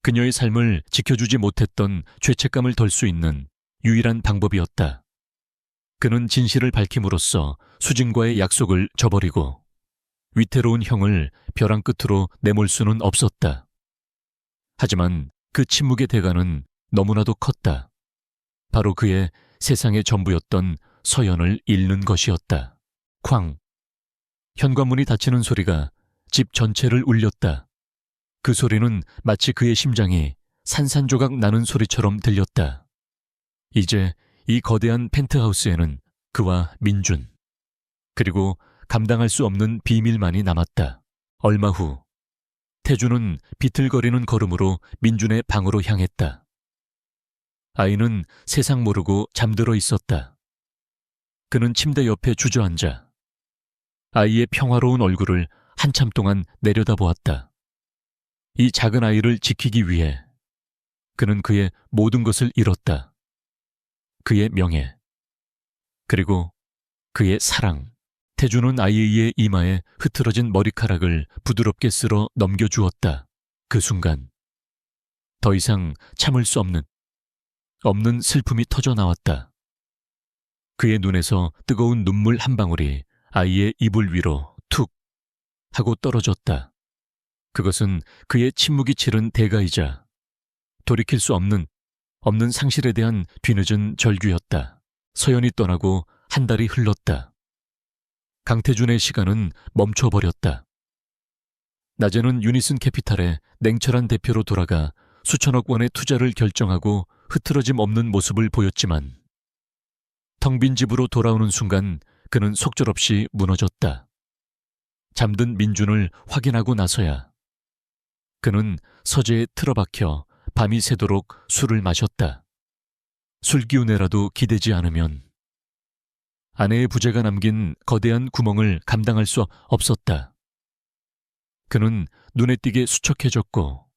S1: 그녀의 삶을 지켜주지 못했던 죄책감을 덜 수 있는 유일한 방법이었다. 그는 진실을 밝힘으로써 수진과의 약속을 저버리고 위태로운 형을 벼랑 끝으로 내몰 수는 없었다. 하지만 그 침묵의 대가는 너무나도 컸다. 바로 그의 세상의 전부였던 서연을 잃는 것이었다. 쾅! 현관문이 닫히는 소리가 집 전체를 울렸다. 그 소리는 마치 그의 심장이 산산조각 나는 소리처럼 들렸다. 이제 이 거대한 펜트하우스에는 그와 민준, 그리고 감당할 수 없는 비밀만이 남았다. 얼마 후 태준은 비틀거리는 걸음으로 민준의 방으로 향했다. 아이는 세상 모르고 잠들어 있었다. 그는 침대 옆에 주저앉아 아이의 평화로운 얼굴을 한참 동안 내려다보았다. 이 작은 아이를 지키기 위해 그는 그의 모든 것을 잃었다. 그의 명예, 그리고 그의 사랑. 태준은 아이의 이마에 흐트러진 머리카락을 부드럽게 쓸어 넘겨주었다. 그 순간 더 이상 참을 수 없는 슬픔이 터져 나왔다. 그의 눈에서 뜨거운 눈물 한 방울이 아이의 이불 위로 툭 하고 떨어졌다. 그것은 그의 침묵이 치른 대가이자 돌이킬 수 없는 상실에 대한 뒤늦은 절규였다. 서연이 떠나고 한 달이 흘렀다. 강태준의 시간은 멈춰버렸다. 낮에는 유니슨 캐피탈의 냉철한 대표로 돌아가 수천억 원의 투자를 결정하고 흐트러짐 없는 모습을 보였지만 텅 빈 집으로 돌아오는 순간 그는 속절없이 무너졌다. 잠든 민준을 확인하고 나서야 그는 서재에 틀어박혀 밤이 새도록 술을 마셨다. 술기운에라도 기대지 않으면 아내의 부재가 남긴 거대한 구멍을 감당할 수 없었다. 그는 눈에 띄게 수척해졌고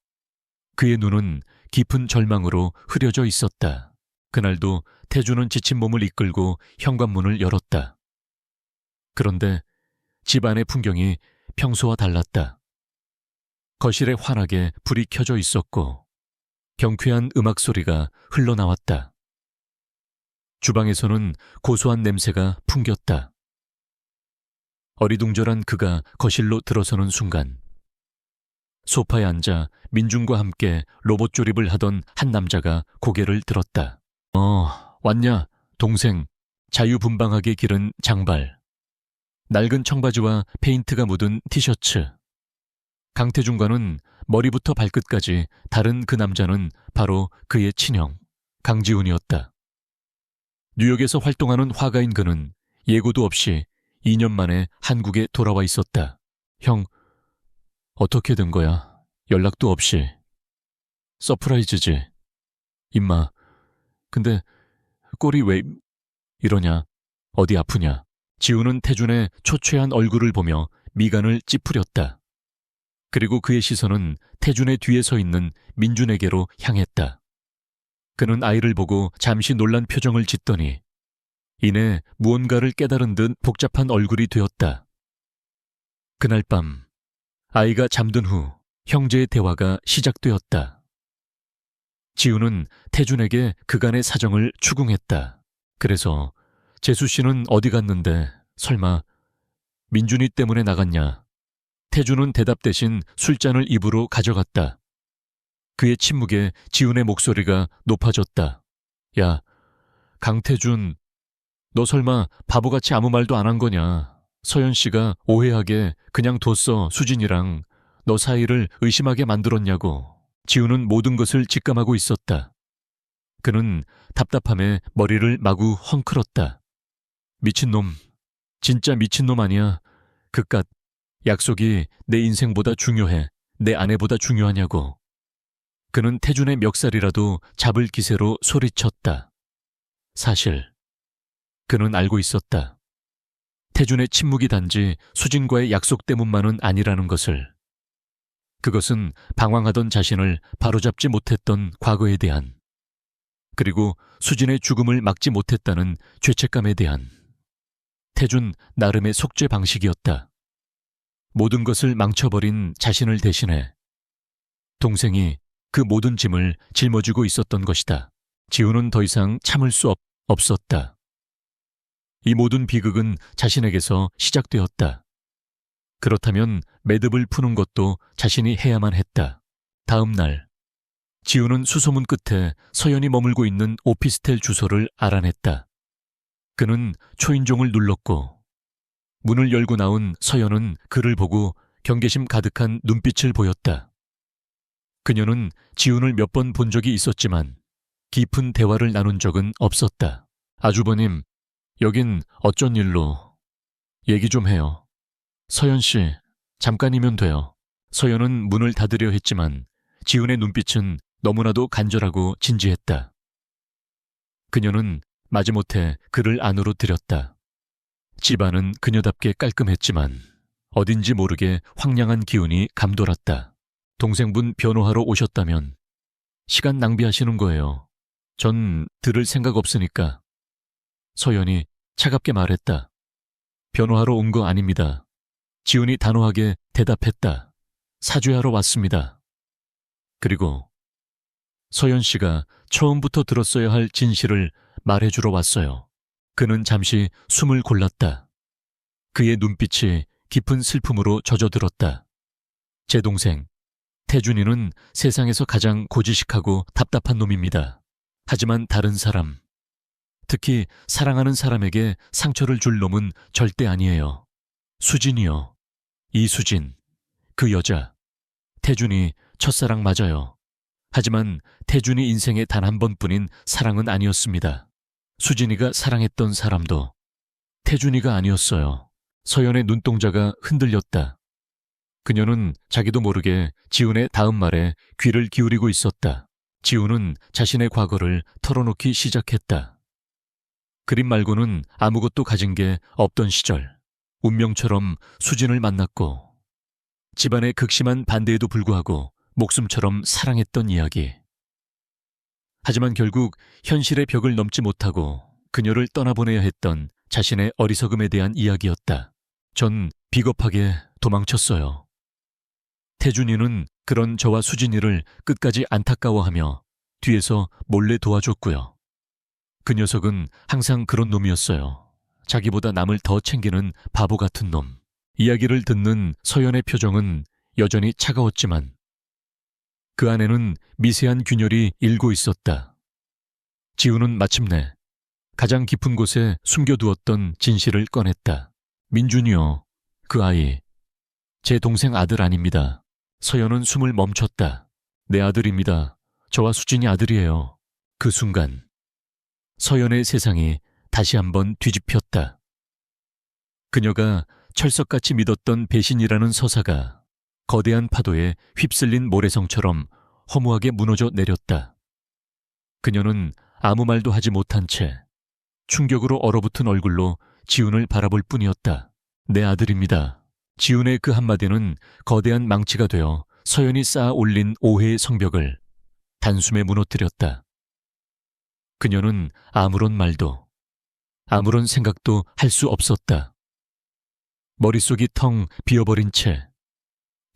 S1: 그의 눈은 깊은 절망으로 흐려져 있었다. 그날도 태준은 지친 몸을 이끌고 현관문을 열었다. 그런데 집 안의 풍경이 평소와 달랐다. 거실에 환하게 불이 켜져 있었고 경쾌한 음악 소리가 흘러나왔다. 주방에서는 고소한 냄새가 풍겼다. 어리둥절한 그가 거실로 들어서는 순간 소파에 앉아 민준과 함께 로봇 조립을 하던 한 남자가 고개를 들었다. 왔냐, 동생. 자유분방하게 기른 장발. 낡은 청바지와 페인트가 묻은 티셔츠. 강태준과는 머리부터 발끝까지 다른 그 남자는 바로 그의 친형, 강지훈이었다. 뉴욕에서 활동하는 화가인 그는 예고도 없이 2년 만에 한국에 돌아와 있었다. 형, 어떻게 된 거야? 연락도 없이. 서프라이즈지. 임마, 근데 꼴이 왜 이러냐? 어디 아프냐? 지훈은 태준의 초췌한 얼굴을 보며 미간을 찌푸렸다. 그리고 그의 시선은 태준의 뒤에 서 있는 민준에게로 향했다. 그는 아이를 보고 잠시 놀란 표정을 짓더니 이내 무언가를 깨달은 듯 복잡한 얼굴이 되었다. 그날 밤 아이가 잠든 후 형제의 대화가 시작되었다. 지훈은 태준에게 그간의 사정을 추궁했다. 그래서 재수 씨는 어디 갔는데 설마 민준이 때문에 나갔냐? 태준은 대답 대신 술잔을 입으로 가져갔다. 그의 침묵에 지훈의 목소리가 높아졌다. 야, 강태준, 너 설마 바보같이 아무 말도 안 한 거냐? 서연 씨가 오해하게 그냥 뒀어. 수진이랑 너 사이를 의심하게 만들었냐고. 지우는 모든 것을 직감하고 있었다. 그는 답답함에 머리를 마구 헝클었다. 미친놈, 진짜 미친놈 아니야. 그깟 약속이 내 인생보다 중요해. 내 아내보다 중요하냐고. 그는 태준의 멱살이라도 잡을 기세로 소리쳤다. 사실 그는 알고 있었다. 태준의 침묵이 단지 수진과의 약속 때문만은 아니라는 것을. 그것은 방황하던 자신을 바로잡지 못했던 과거에 대한, 그리고 수진의 죽음을 막지 못했다는 죄책감에 대한 태준 나름의 속죄 방식이었다. 모든 것을 망쳐버린 자신을 대신해 동생이 그 모든 짐을 짊어지고 있었던 것이다. 지우는 더 이상 참을 수 없었다. 이 모든 비극은 자신에게서 시작되었다. 그렇다면 매듭을 푸는 것도 자신이 해야만 했다. 다음 날, 지우는 수소문 끝에 서연이 머물고 있는 오피스텔 주소를 알아냈다. 그는 초인종을 눌렀고 문을 열고 나온 서연은 그를 보고 경계심 가득한 눈빛을 보였다. 그녀는 지훈을 몇 번 본 적이 있었지만 깊은 대화를 나눈 적은 없었다. 아주버님, 여긴 어쩐 일로? 얘기 좀 해요. 서연 씨, 잠깐이면 돼요. 서연은 문을 닫으려 했지만 지훈의 눈빛은 너무나도 간절하고 진지했다. 그녀는 마지못해 그를 안으로 들였다. 집안은 그녀답게 깔끔했지만 어딘지 모르게 황량한 기운이 감돌았다. 동생분 변호하러 오셨다면 시간 낭비하시는 거예요. 전 들을 생각 없으니까. 서연이 차갑게 말했다. 변호하러 온 거 아닙니다. 지훈이 단호하게 대답했다. 사죄하러 왔습니다. 그리고 서연 씨가 처음부터 들었어야 할 진실을 말해주러 왔어요. 그는 잠시 숨을 골랐다. 그의 눈빛이 깊은 슬픔으로 젖어들었다. 제 동생, 태준이는 세상에서 가장 고지식하고 답답한 놈입니다. 하지만 다른 사람, 특히 사랑하는 사람에게 상처를 줄 놈은 절대 아니에요. 수진이요. 이수진, 그 여자. 태준이 첫사랑 맞아요. 하지만 태준이 인생에 단 한 번뿐인 사랑은 아니었습니다. 수진이가 사랑했던 사람도 태준이가 아니었어요. 서연의 눈동자가 흔들렸다. 그녀는 자기도 모르게 지훈의 다음 말에 귀를 기울이고 있었다. 지훈은 자신의 과거를 털어놓기 시작했다. 그림 말고는 아무것도 가진 게 없던 시절, 운명처럼 수진을 만났고 집안의 극심한 반대에도 불구하고 목숨처럼 사랑했던 이야기. 하지만 결국 현실의 벽을 넘지 못하고 그녀를 떠나보내야 했던 자신의 어리석음에 대한 이야기였다. 전 비겁하게 도망쳤어요. 태준이는 그런 저와 수진이를 끝까지 안타까워하며 뒤에서 몰래 도와줬고요. 그 녀석은 항상 그런 놈이었어요. 자기보다 남을 더 챙기는 바보 같은 놈. 이야기를 듣는 서연의 표정은 여전히 차가웠지만 그 안에는 미세한 균열이 일고 있었다. 지우는 마침내 가장 깊은 곳에 숨겨두었던 진실을 꺼냈다. 민준이요, 그 아이, 제 동생 아들 아닙니다. 서연은 숨을 멈췄다. 내 아들입니다. 저와 수진이 아들이에요. 그 순간 서연의 세상이 다시 한번 뒤집혔다. 그녀가 철석같이 믿었던 배신이라는 서사가 거대한 파도에 휩쓸린 모래성처럼 허무하게 무너져 내렸다. 그녀는 아무 말도 하지 못한 채 충격으로 얼어붙은 얼굴로 지훈을 바라볼 뿐이었다. 내 아들입니다. 지훈의 그 한마디는 거대한 망치가 되어 서연이 쌓아 올린 오해의 성벽을 단숨에 무너뜨렸다. 그녀는 아무런 말도, 아무런 생각도 할 수 없었다. 머릿속이 텅 비어버린 채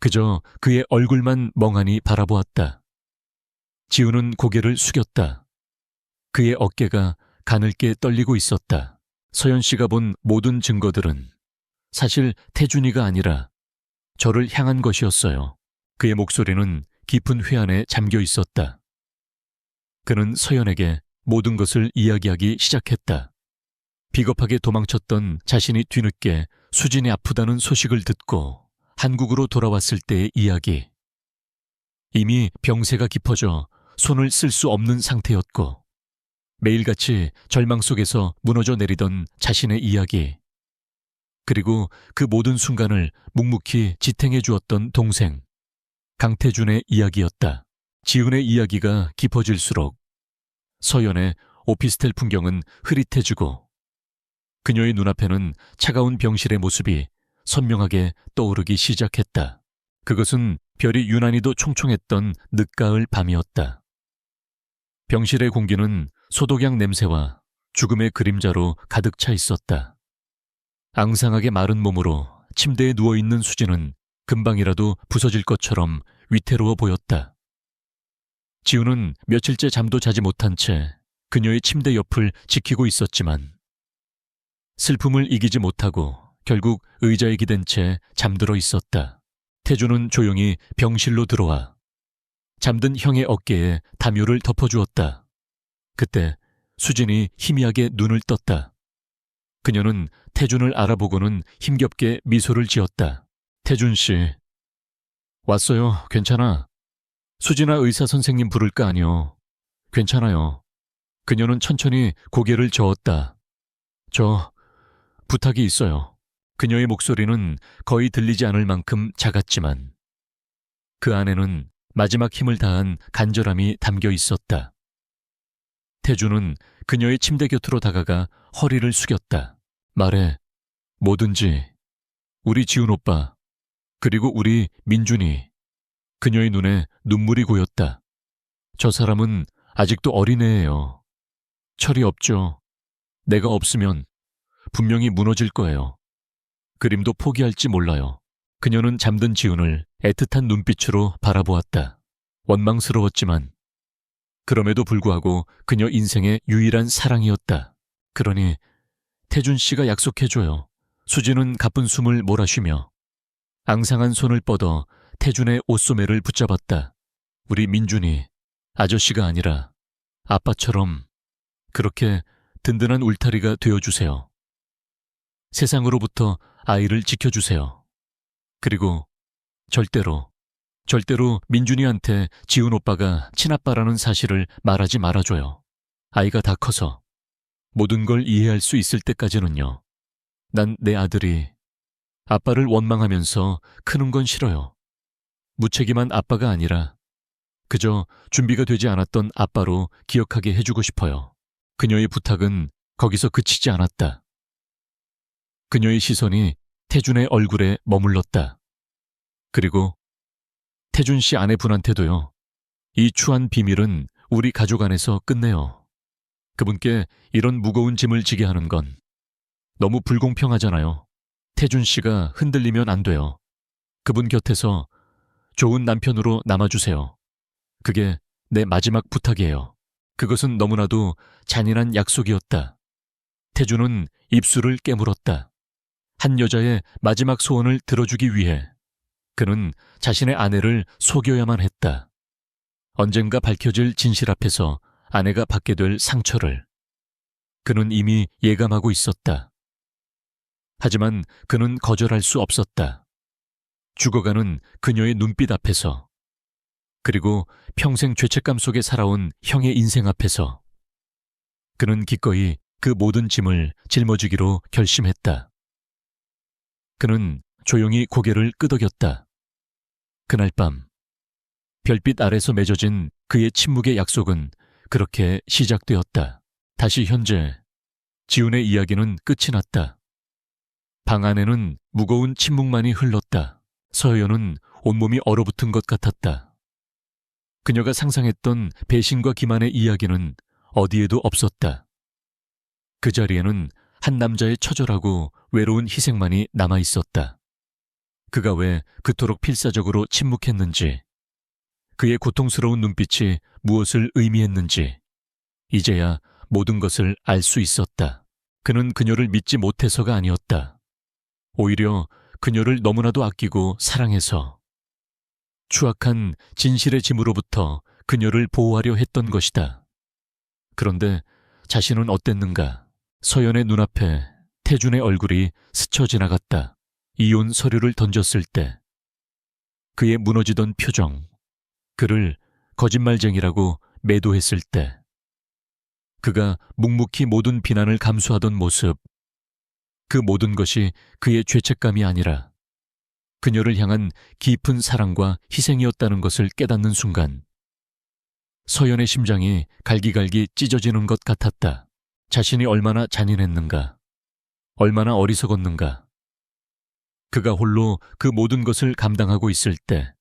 S1: 그저 그의 얼굴만 멍하니 바라보았다. 지우는 고개를 숙였다. 그의 어깨가 가늘게 떨리고 있었다. 서연 씨가 본 모든 증거들은 사실 태준이가 아니라 저를 향한 것이었어요. 그의 목소리는 깊은 회한에 잠겨 있었다. 그는 서연에게 모든 것을 이야기하기 시작했다. 비겁하게 도망쳤던 자신이 뒤늦게 수진이 아프다는 소식을 듣고 한국으로 돌아왔을 때의 이야기. 이미 병세가 깊어져 손을 쓸 수 없는 상태였고 매일같이 절망 속에서 무너져 내리던 자신의 이야기, 그리고 그 모든 순간을 묵묵히 지탱해 주었던 동생 강태준의 이야기였다. 지훈의 이야기가 깊어질수록 서연의 오피스텔 풍경은 흐릿해지고 그녀의 눈앞에는 차가운 병실의 모습이 선명하게 떠오르기 시작했다. 그것은 별이 유난히도 총총했던 늦가을 밤이었다. 병실의 공기는 소독약 냄새와 죽음의 그림자로 가득 차 있었다. 앙상하게 마른 몸으로 침대에 누워있는 수지는 금방이라도 부서질 것처럼 위태로워 보였다. 지우는 며칠째 잠도 자지 못한 채 그녀의 침대 옆을 지키고 있었지만 슬픔을 이기지 못하고 결국 의자에 기댄 채 잠들어 있었다. 태주는 조용히 병실로 들어와 잠든 형의 어깨에 담요를 덮어주었다. 그때 수진이 희미하게 눈을 떴다. 그녀는 태준을 알아보고는 힘겹게 미소를 지었다. 태준 씨. 왔어요. 괜찮아. 수진아 의사 선생님 부를까 아니요. 괜찮아요. 그녀는 천천히 고개를 저었다. 저 부탁이 있어요. 그녀의 목소리는 거의 들리지 않을 만큼 작았지만 그 안에는 마지막 힘을 다한 간절함이 담겨 있었다. 태주는 그녀의 침대 곁으로 다가가 허리를 숙였다. 말해. 뭐든지. 우리 지훈 오빠, 그리고 우리 민준이. 그녀의 눈에 눈물이 고였다. 저 사람은 아직도 어린애예요. 철이 없죠. 내가 없으면 분명히 무너질 거예요. 그림도 포기할지 몰라요. 그녀는 잠든 지훈을 애틋한 눈빛으로 바라보았다. 원망스러웠지만 그럼에도 불구하고 그녀 인생의 유일한 사랑이었다. 그러니 태준 씨가 약속해줘요. 수지는 가쁜 숨을 몰아쉬며 앙상한 손을 뻗어 태준의 옷소매를 붙잡았다. 우리 민준이 아저씨가 아니라 아빠처럼 그렇게 든든한 울타리가 되어주세요. 세상으로부터 아이를 지켜주세요. 그리고 절대로 민준이한테 지훈 오빠가 친아빠라는 사실을 말하지 말아줘요. 아이가 다 커서 모든 걸 이해할 수 있을 때까지는요. 난 내 아들이 아빠를 원망하면서 크는 건 싫어요. 무책임한 아빠가 아니라 그저 준비가 되지 않았던 아빠로 기억하게 해주고 싶어요. 그녀의 부탁은 거기서 그치지 않았다. 그녀의 시선이 태준의 얼굴에 머물렀다. 그리고 태준 씨 아내분한테도요. 이 추한 비밀은 우리 가족 안에서 끝내요. 그분께 이런 무거운 짐을 지게 하는 건 너무 불공평하잖아요. 태준 씨가 흔들리면 안 돼요. 그분 곁에서 좋은 남편으로 남아주세요. 그게 내 마지막 부탁이에요. 그것은 너무나도 잔인한 약속이었다. 태준은 입술을 깨물었다. 한 여자의 마지막 소원을 들어주기 위해 그는 자신의 아내를 속여야만 했다. 언젠가 밝혀질 진실 앞에서 아내가 받게 될 상처를 그는 이미 예감하고 있었다. 하지만 그는 거절할 수 없었다. 죽어가는 그녀의 눈빛 앞에서, 그리고 평생 죄책감 속에 살아온 형의 인생 앞에서 그는 기꺼이 그 모든 짐을 짊어지기로 결심했다. 그는 조용히 고개를 끄덕였다. 그날 밤 별빛 아래서 맺어진 그의 침묵의 약속은 그렇게 시작되었다. 다시 현재 지훈의 이야기는 끝이 났다. 방 안에는 무거운 침묵만이 흘렀다. 서연은 온몸이 얼어붙은 것 같았다. 그녀가 상상했던 배신과 기만의 이야기는 어디에도 없었다. 그 자리에는 한 남자의 처절하고 외로운 희생만이 남아있었다. 그가 왜 그토록 필사적으로 침묵했는지, 그의 고통스러운 눈빛이 무엇을 의미했는지 이제야 모든 것을 알 수 있었다. 그는 그녀를 믿지 못해서가 아니었다. 오히려 그녀를 너무나도 아끼고 사랑해서 추악한 진실의 짐으로부터 그녀를 보호하려 했던 것이다. 그런데 자신은 어땠는가? 서연의 눈앞에 태준의 얼굴이 스쳐 지나갔다. 이혼 서류를 던졌을 때 그의 무너지던 표정, 그를 거짓말쟁이라고 매도했을 때, 그가 묵묵히 모든 비난을 감수하던 모습, 그 모든 것이 그의 죄책감이 아니라 그녀를 향한 깊은 사랑과 희생이었다는 것을 깨닫는 순간 서연의 심장이 갈기갈기 찢어지는 것 같았다. 자신이 얼마나 잔인했는가, 얼마나 어리석었는가. 그가 홀로 그 모든 것을 감당하고 있을 때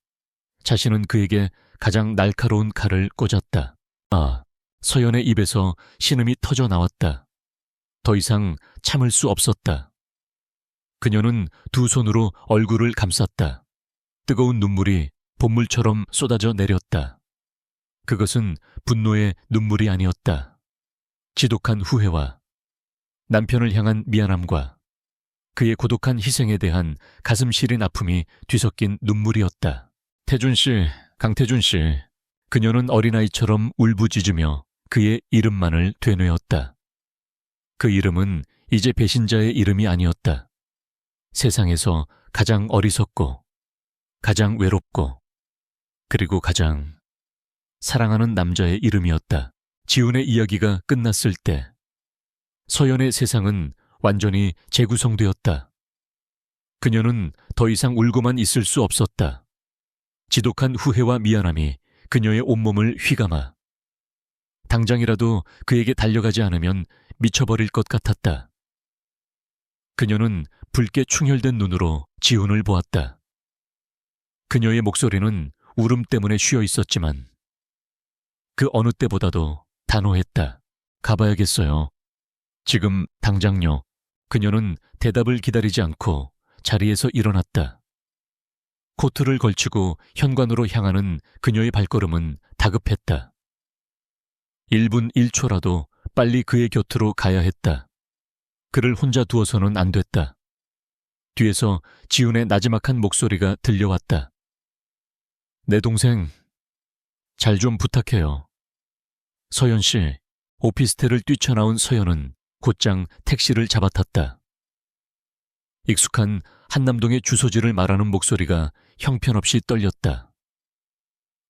S1: 자신은 그에게 가장 날카로운 칼을 꽂았다. 아, 서연의 입에서 신음이 터져 나왔다. 더 이상 참을 수 없었다. 그녀는 두 손으로 얼굴을 감쌌다. 뜨거운 눈물이 봇물처럼 쏟아져 내렸다. 그것은 분노의 눈물이 아니었다. 지독한 후회와 남편을 향한 미안함과 그의 고독한 희생에 대한 가슴 시린 아픔이 뒤섞인 눈물이었다. 태준 씨, 강태준 씨. 그녀는 어린아이처럼 울부짖으며 그의 이름만을 되뇌었다. 그 이름은 이제 배신자의 이름이 아니었다. 세상에서 가장 어리석고 가장 외롭고 그리고 가장 사랑하는 남자의 이름이었다. 지훈의 이야기가 끝났을 때 서연의 세상은 완전히 재구성되었다. 그녀는 더 이상 울고만 있을 수 없었다. 지독한 후회와 미안함이 그녀의 온몸을 휘감아 당장이라도 그에게 달려가지 않으면 미쳐버릴 것 같았다. 그녀는 붉게 충혈된 눈으로 지훈을 보았다. 그녀의 목소리는 울음 때문에 쉬어 있었지만 그 어느 때보다도 단호했다. 가봐야겠어요. 지금 당장요. 그녀는 대답을 기다리지 않고 자리에서 일어났다. 코트를 걸치고 현관으로 향하는 그녀의 발걸음은 다급했다. 1분 1초라도 빨리 그의 곁으로 가야 했다. 그를 혼자 두어서는 안 됐다. 뒤에서 지훈의 나지막한 목소리가 들려왔다. 내 동생, 잘 좀 부탁해요. 서연 씨. 오피스텔을 뛰쳐나온 서연은 곧장 택시를 잡아탔다. 익숙한 한남동의 주소지를 말하는 목소리가 형편없이 떨렸다.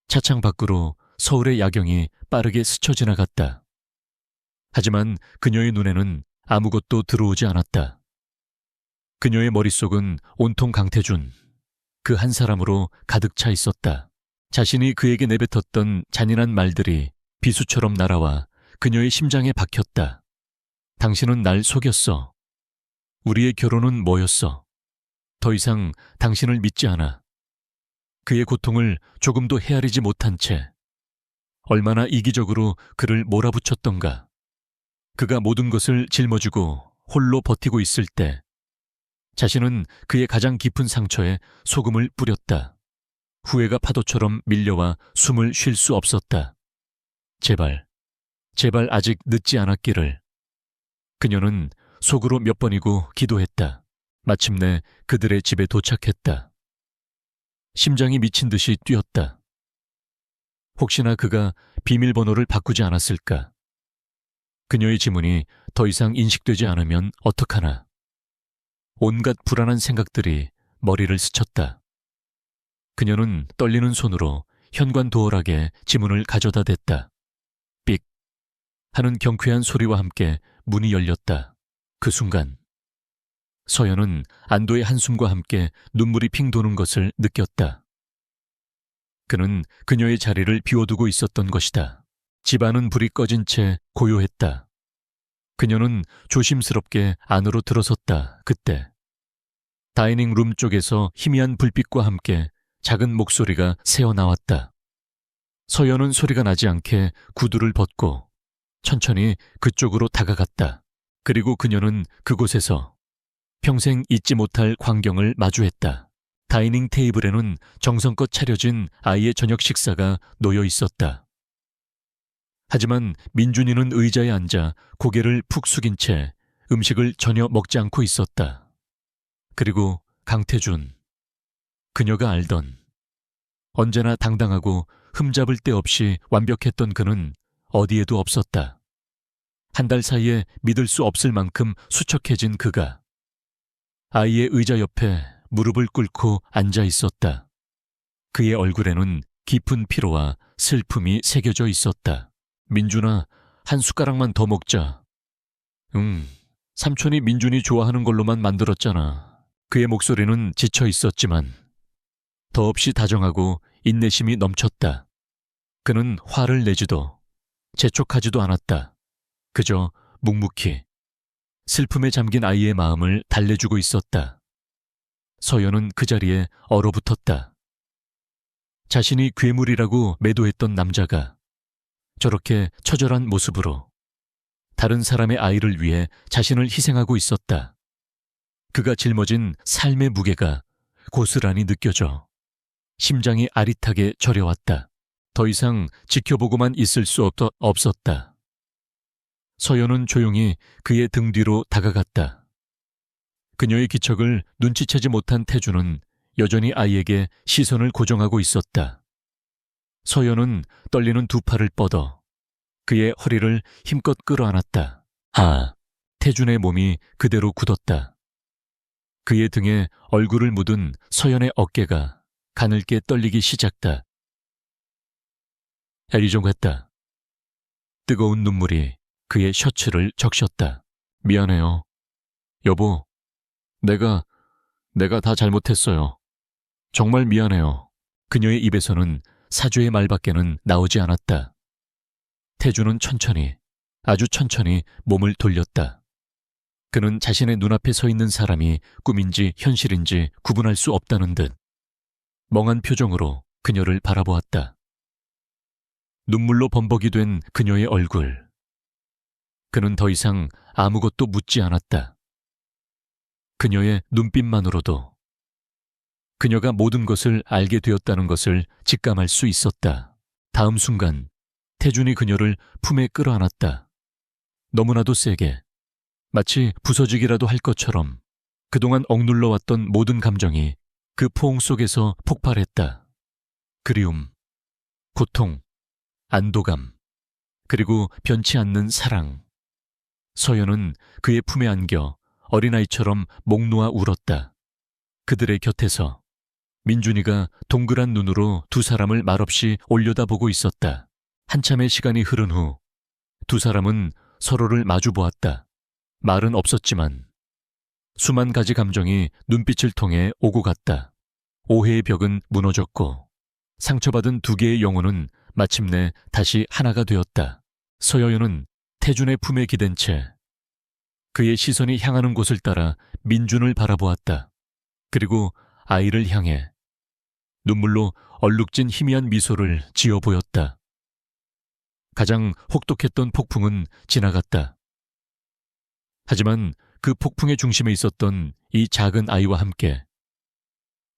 S1: 차창 밖으로 서울의 야경이 빠르게 스쳐 지나갔다. 하지만 그녀의 눈에는 아무것도 들어오지 않았다. 그녀의 머릿속은 온통 강태준, 그 한 사람으로 가득 차 있었다. 자신이 그에게 내뱉었던 잔인한 말들이 비수처럼 날아와 그녀의 심장에 박혔다. 당신은 날 속였어. 우리의 결혼은 뭐였어? 더 이상 당신을 믿지 않아. 그의 고통을 조금도 헤아리지 못한 채 얼마나 이기적으로 그를 몰아붙였던가. 그가 모든 것을 짊어지고 홀로 버티고 있을 때 자신은 그의 가장 깊은 상처에 소금을 뿌렸다. 후회가 파도처럼 밀려와 숨을 쉴 수 없었다. 제발, 제발 아직 늦지 않았기를. 그녀는 속으로 몇 번이고 기도했다. 마침내 그들의 집에 도착했다. 심장이 미친 듯이 뛰었다. 혹시나 그가 비밀번호를 바꾸지 않았을까? 그녀의 지문이 더 이상 인식되지 않으면 어떡하나? 온갖 불안한 생각들이 머리를 스쳤다. 그녀는 떨리는 손으로 현관 도어락에 지문을 가져다 댔다. 삑 하는 경쾌한 소리와 함께 문이 열렸다. 그 순간 서연은 안도의 한숨과 함께 눈물이 핑 도는 것을 느꼈다. 그는 그녀의 자리를 비워두고 있었던 것이다. 집안은 불이 꺼진 채 고요했다. 그녀는 조심스럽게 안으로 들어섰다. 그때 다이닝 룸 쪽에서 희미한 불빛과 함께 작은 목소리가 새어나왔다. 서연은 소리가 나지 않게 구두를 벗고 천천히 그쪽으로 다가갔다. 그리고 그녀는 그곳에서 평생 잊지 못할 광경을 마주했다. 다이닝 테이블에는 정성껏 차려진 아이의 저녁 식사가 놓여 있었다. 하지만 민준이는 의자에 앉아 고개를 푹 숙인 채 음식을 전혀 먹지 않고 있었다. 그리고 강태준, 그녀가 알던 언제나 당당하고 흠잡을 데 없이 완벽했던 그는 어디에도 없었다. 한 달 사이에 믿을 수 없을 만큼 수척해진 그가 아이의 의자 옆에 무릎을 꿇고 앉아 있었다. 그의 얼굴에는 깊은 피로와 슬픔이 새겨져 있었다. 민준아, 한 숟가락만 더 먹자. 응, 삼촌이 민준이 좋아하는 걸로만 만들었잖아. 그의 목소리는 지쳐 있었지만 더없이 다정하고 인내심이 넘쳤다. 그는 화를 내지도 재촉하지도 않았다. 그저 묵묵히 슬픔에 잠긴 아이의 마음을 달래주고 있었다. 서연은 그 자리에 얼어붙었다. 자신이 괴물이라고 매도했던 남자가 저렇게 처절한 모습으로 다른 사람의 아이를 위해 자신을 희생하고 있었다. 그가 짊어진 삶의 무게가 고스란히 느껴져 심장이 아릿하게 저려왔다. 더 이상 지켜보고만 있을 수 없었다. 서연은 조용히 그의 등 뒤로 다가갔다. 그녀의 기척을 눈치채지 못한 태주는 여전히 아이에게 시선을 고정하고 있었다. 서연은 떨리는 두 팔을 뻗어 그의 허리를 힘껏 끌어안았다. 태준의 몸이 그대로 굳었다. 그의 등에 얼굴을 묻은 서연의 어깨가 가늘게 떨리기 시작다. 엘리 좀 했다. 뜨거운 눈물이 그의 셔츠를 적셨다. 미안해요. 여보, 내가 다 잘못했어요. 정말 미안해요. 그녀의 입에서는 사죄의 말밖에는 나오지 않았다. 태주는 천천히, 아주 천천히 몸을 돌렸다. 그는 자신의 눈앞에 서 있는 사람이 꿈인지 현실인지 구분할 수 없다는 듯 멍한 표정으로 그녀를 바라보았다. 눈물로 범벅이 된 그녀의 얼굴. 그는 더 이상 아무것도 묻지 않았다. 그녀의 눈빛만으로도 그녀가 모든 것을 알게 되었다는 것을 직감할 수 있었다. 다음 순간 태준이 그녀를 품에 끌어안았다. 너무나도 세게, 마치 부서지기라도 할 것처럼 그동안 억눌러왔던 모든 감정이 그 포옹 속에서 폭발했다. 그리움, 고통, 안도감, 그리고 변치 않는 사랑. 서연은 그의 품에 안겨 어린아이처럼 목 놓아 울었다. 그들의 곁에서 민준이가 동그란 눈으로 두 사람을 말없이 올려다보고 있었다. 한참의 시간이 흐른 후 두 사람은 서로를 마주 보았다. 말은 없었지만 수만 가지 감정이 눈빛을 통해 오고 갔다. 오해의 벽은 무너졌고 상처받은 두 개의 영혼은 마침내 다시 하나가 되었다. 서여연은 태준의 품에 기댄 채 그의 시선이 향하는 곳을 따라 민준을 바라보았다. 그리고 아이를 향해 눈물로 얼룩진 희미한 미소를 지어 보였다. 가장 혹독했던 폭풍은 지나갔다. 하지만 그 폭풍의 중심에 있었던 이 작은 아이와 함께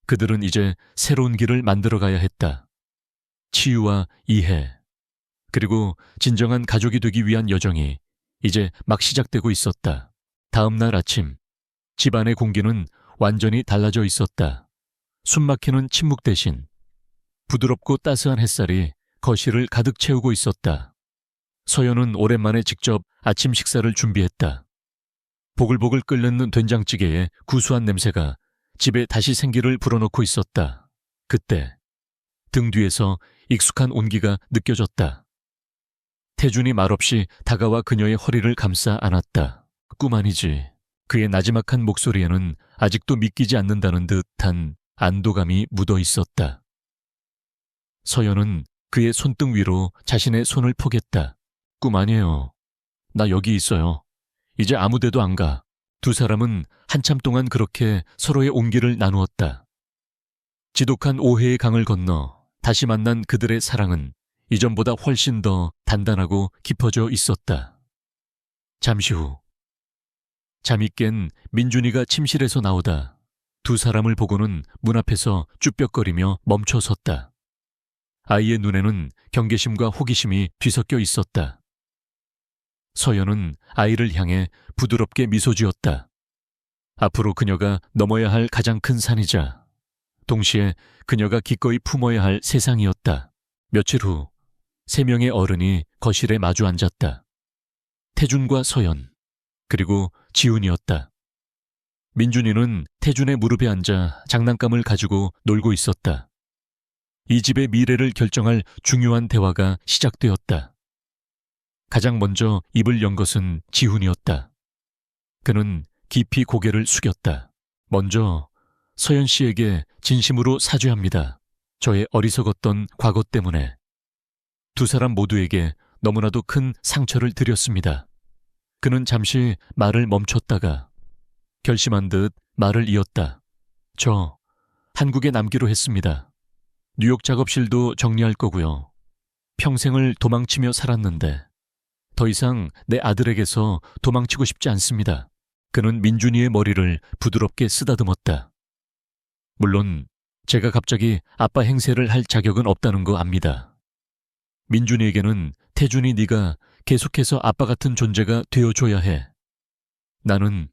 S1: 그들은 이제 새로운 길을 만들어가야 했다. 치유와 이해, 그리고 진정한 가족이 되기 위한 여정이 이제 막 시작되고 있었다. 다음 날 아침, 집안의 공기는 완전히 달라져 있었다. 숨막히는 침묵 대신 부드럽고 따스한 햇살이 거실을 가득 채우고 있었다. 서연은 오랜만에 직접 아침 식사를 준비했다. 보글보글 끓는 된장찌개에 구수한 냄새가 집에 다시 생기를 불어넣고 있었다. 그때 등 뒤에서 익숙한 온기가 느껴졌다. 태준이 말없이 다가와 그녀의 허리를 감싸 안았다. 꿈 아니지. 그의 나지막한 목소리에는 아직도 믿기지 않는다는 듯한 안도감이 묻어 있었다. 서연은 그의 손등 위로 자신의 손을 포겠다. 꿈 아니에요. 나 여기 있어요. 이제 아무 데도 안 가. 두 사람은 한참 동안 그렇게 서로의 온기를 나누었다. 지독한 오해의 강을 건너 다시 만난 그들의 사랑은 이전보다 훨씬 더 단단하고 깊어져 있었다. 잠시 후 잠이 깬 민준이가 침실에서 나오다 두 사람을 보고는 문 앞에서 쭈뼛거리며 멈춰 섰다. 아이의 눈에는 경계심과 호기심이 뒤섞여 있었다. 서연은 아이를 향해 부드럽게 미소 지었다. 앞으로 그녀가 넘어야 할 가장 큰 산이자 동시에 그녀가 기꺼이 품어야 할 세상이었다. 며칠 후 세 명의 어른이 거실에 마주 앉았다. 태준과 서연, 그리고 지훈이었다. 민준이는 태준의 무릎에 앉아 장난감을 가지고 놀고 있었다. 이 집의 미래를 결정할 중요한 대화가 시작되었다. 가장 먼저 입을 연 것은 지훈이었다. 그는 깊이 고개를 숙였다. 먼저 서연 씨에게 진심으로 사죄합니다. 저의 어리석었던 과거 때문에 두 사람 모두에게 너무나도 큰 상처를 드렸습니다. 그는 잠시 말을 멈췄다가 결심한 듯 말을 이었다. 저 한국에 남기로 했습니다. 뉴욕 작업실도 정리할 거고요. 평생을 도망치며 살았는데 더 이상 내 아들에게서 도망치고 싶지 않습니다. 그는 민준이의 머리를 부드럽게 쓰다듬었다. 물론 제가 갑자기 아빠 행세를 할 자격은 없다는 거 압니다. 민준이에게는 태준이 네가 계속해서 아빠 같은 존재가 되어줘야 해. 나는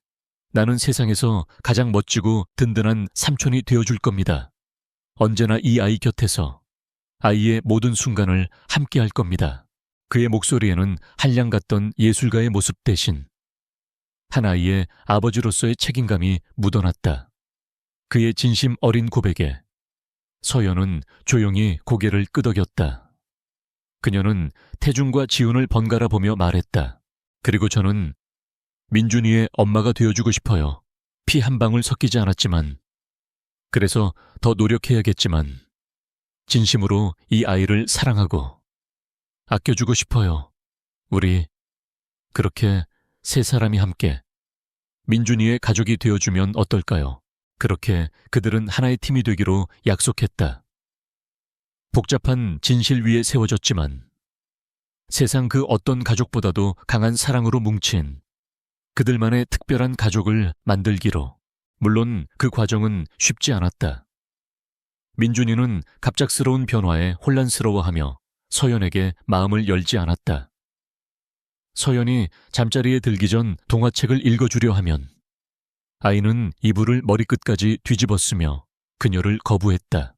S1: 세상에서 가장 멋지고 든든한 삼촌이 되어줄 겁니다. 언제나 이 아이 곁에서 아이의 모든 순간을 함께 할 겁니다. 그의 목소리에는 한량 같던 예술가의 모습 대신 한 아이의 아버지로서의 책임감이 묻어났다. 그의 진심 어린 고백에 서연은 조용히 고개를 끄덕였다. 그녀는 태준과 지훈을 번갈아 보며 말했다. 그리고 저는 민준이의 엄마가 되어주고 싶어요. 피 한 방울 섞이지 않았지만, 그래서 더 노력해야겠지만 진심으로 이 아이를 사랑하고 아껴주고 싶어요. 우리 그렇게 세 사람이 함께 민준이의 가족이 되어주면 어떨까요? 그렇게 그들은 하나의 팀이 되기로 약속했다. 복잡한 진실 위에 세워졌지만 세상 그 어떤 가족보다도 강한 사랑으로 뭉친 그들만의 특별한 가족을 만들기로. 물론 그 과정은 쉽지 않았다. 민준이는 갑작스러운 변화에 혼란스러워하며 서연에게 마음을 열지 않았다. 서연이 잠자리에 들기 전 동화책을 읽어주려 하면 아이는 이불을 머리끝까지 뒤집었으며 그녀를 거부했다.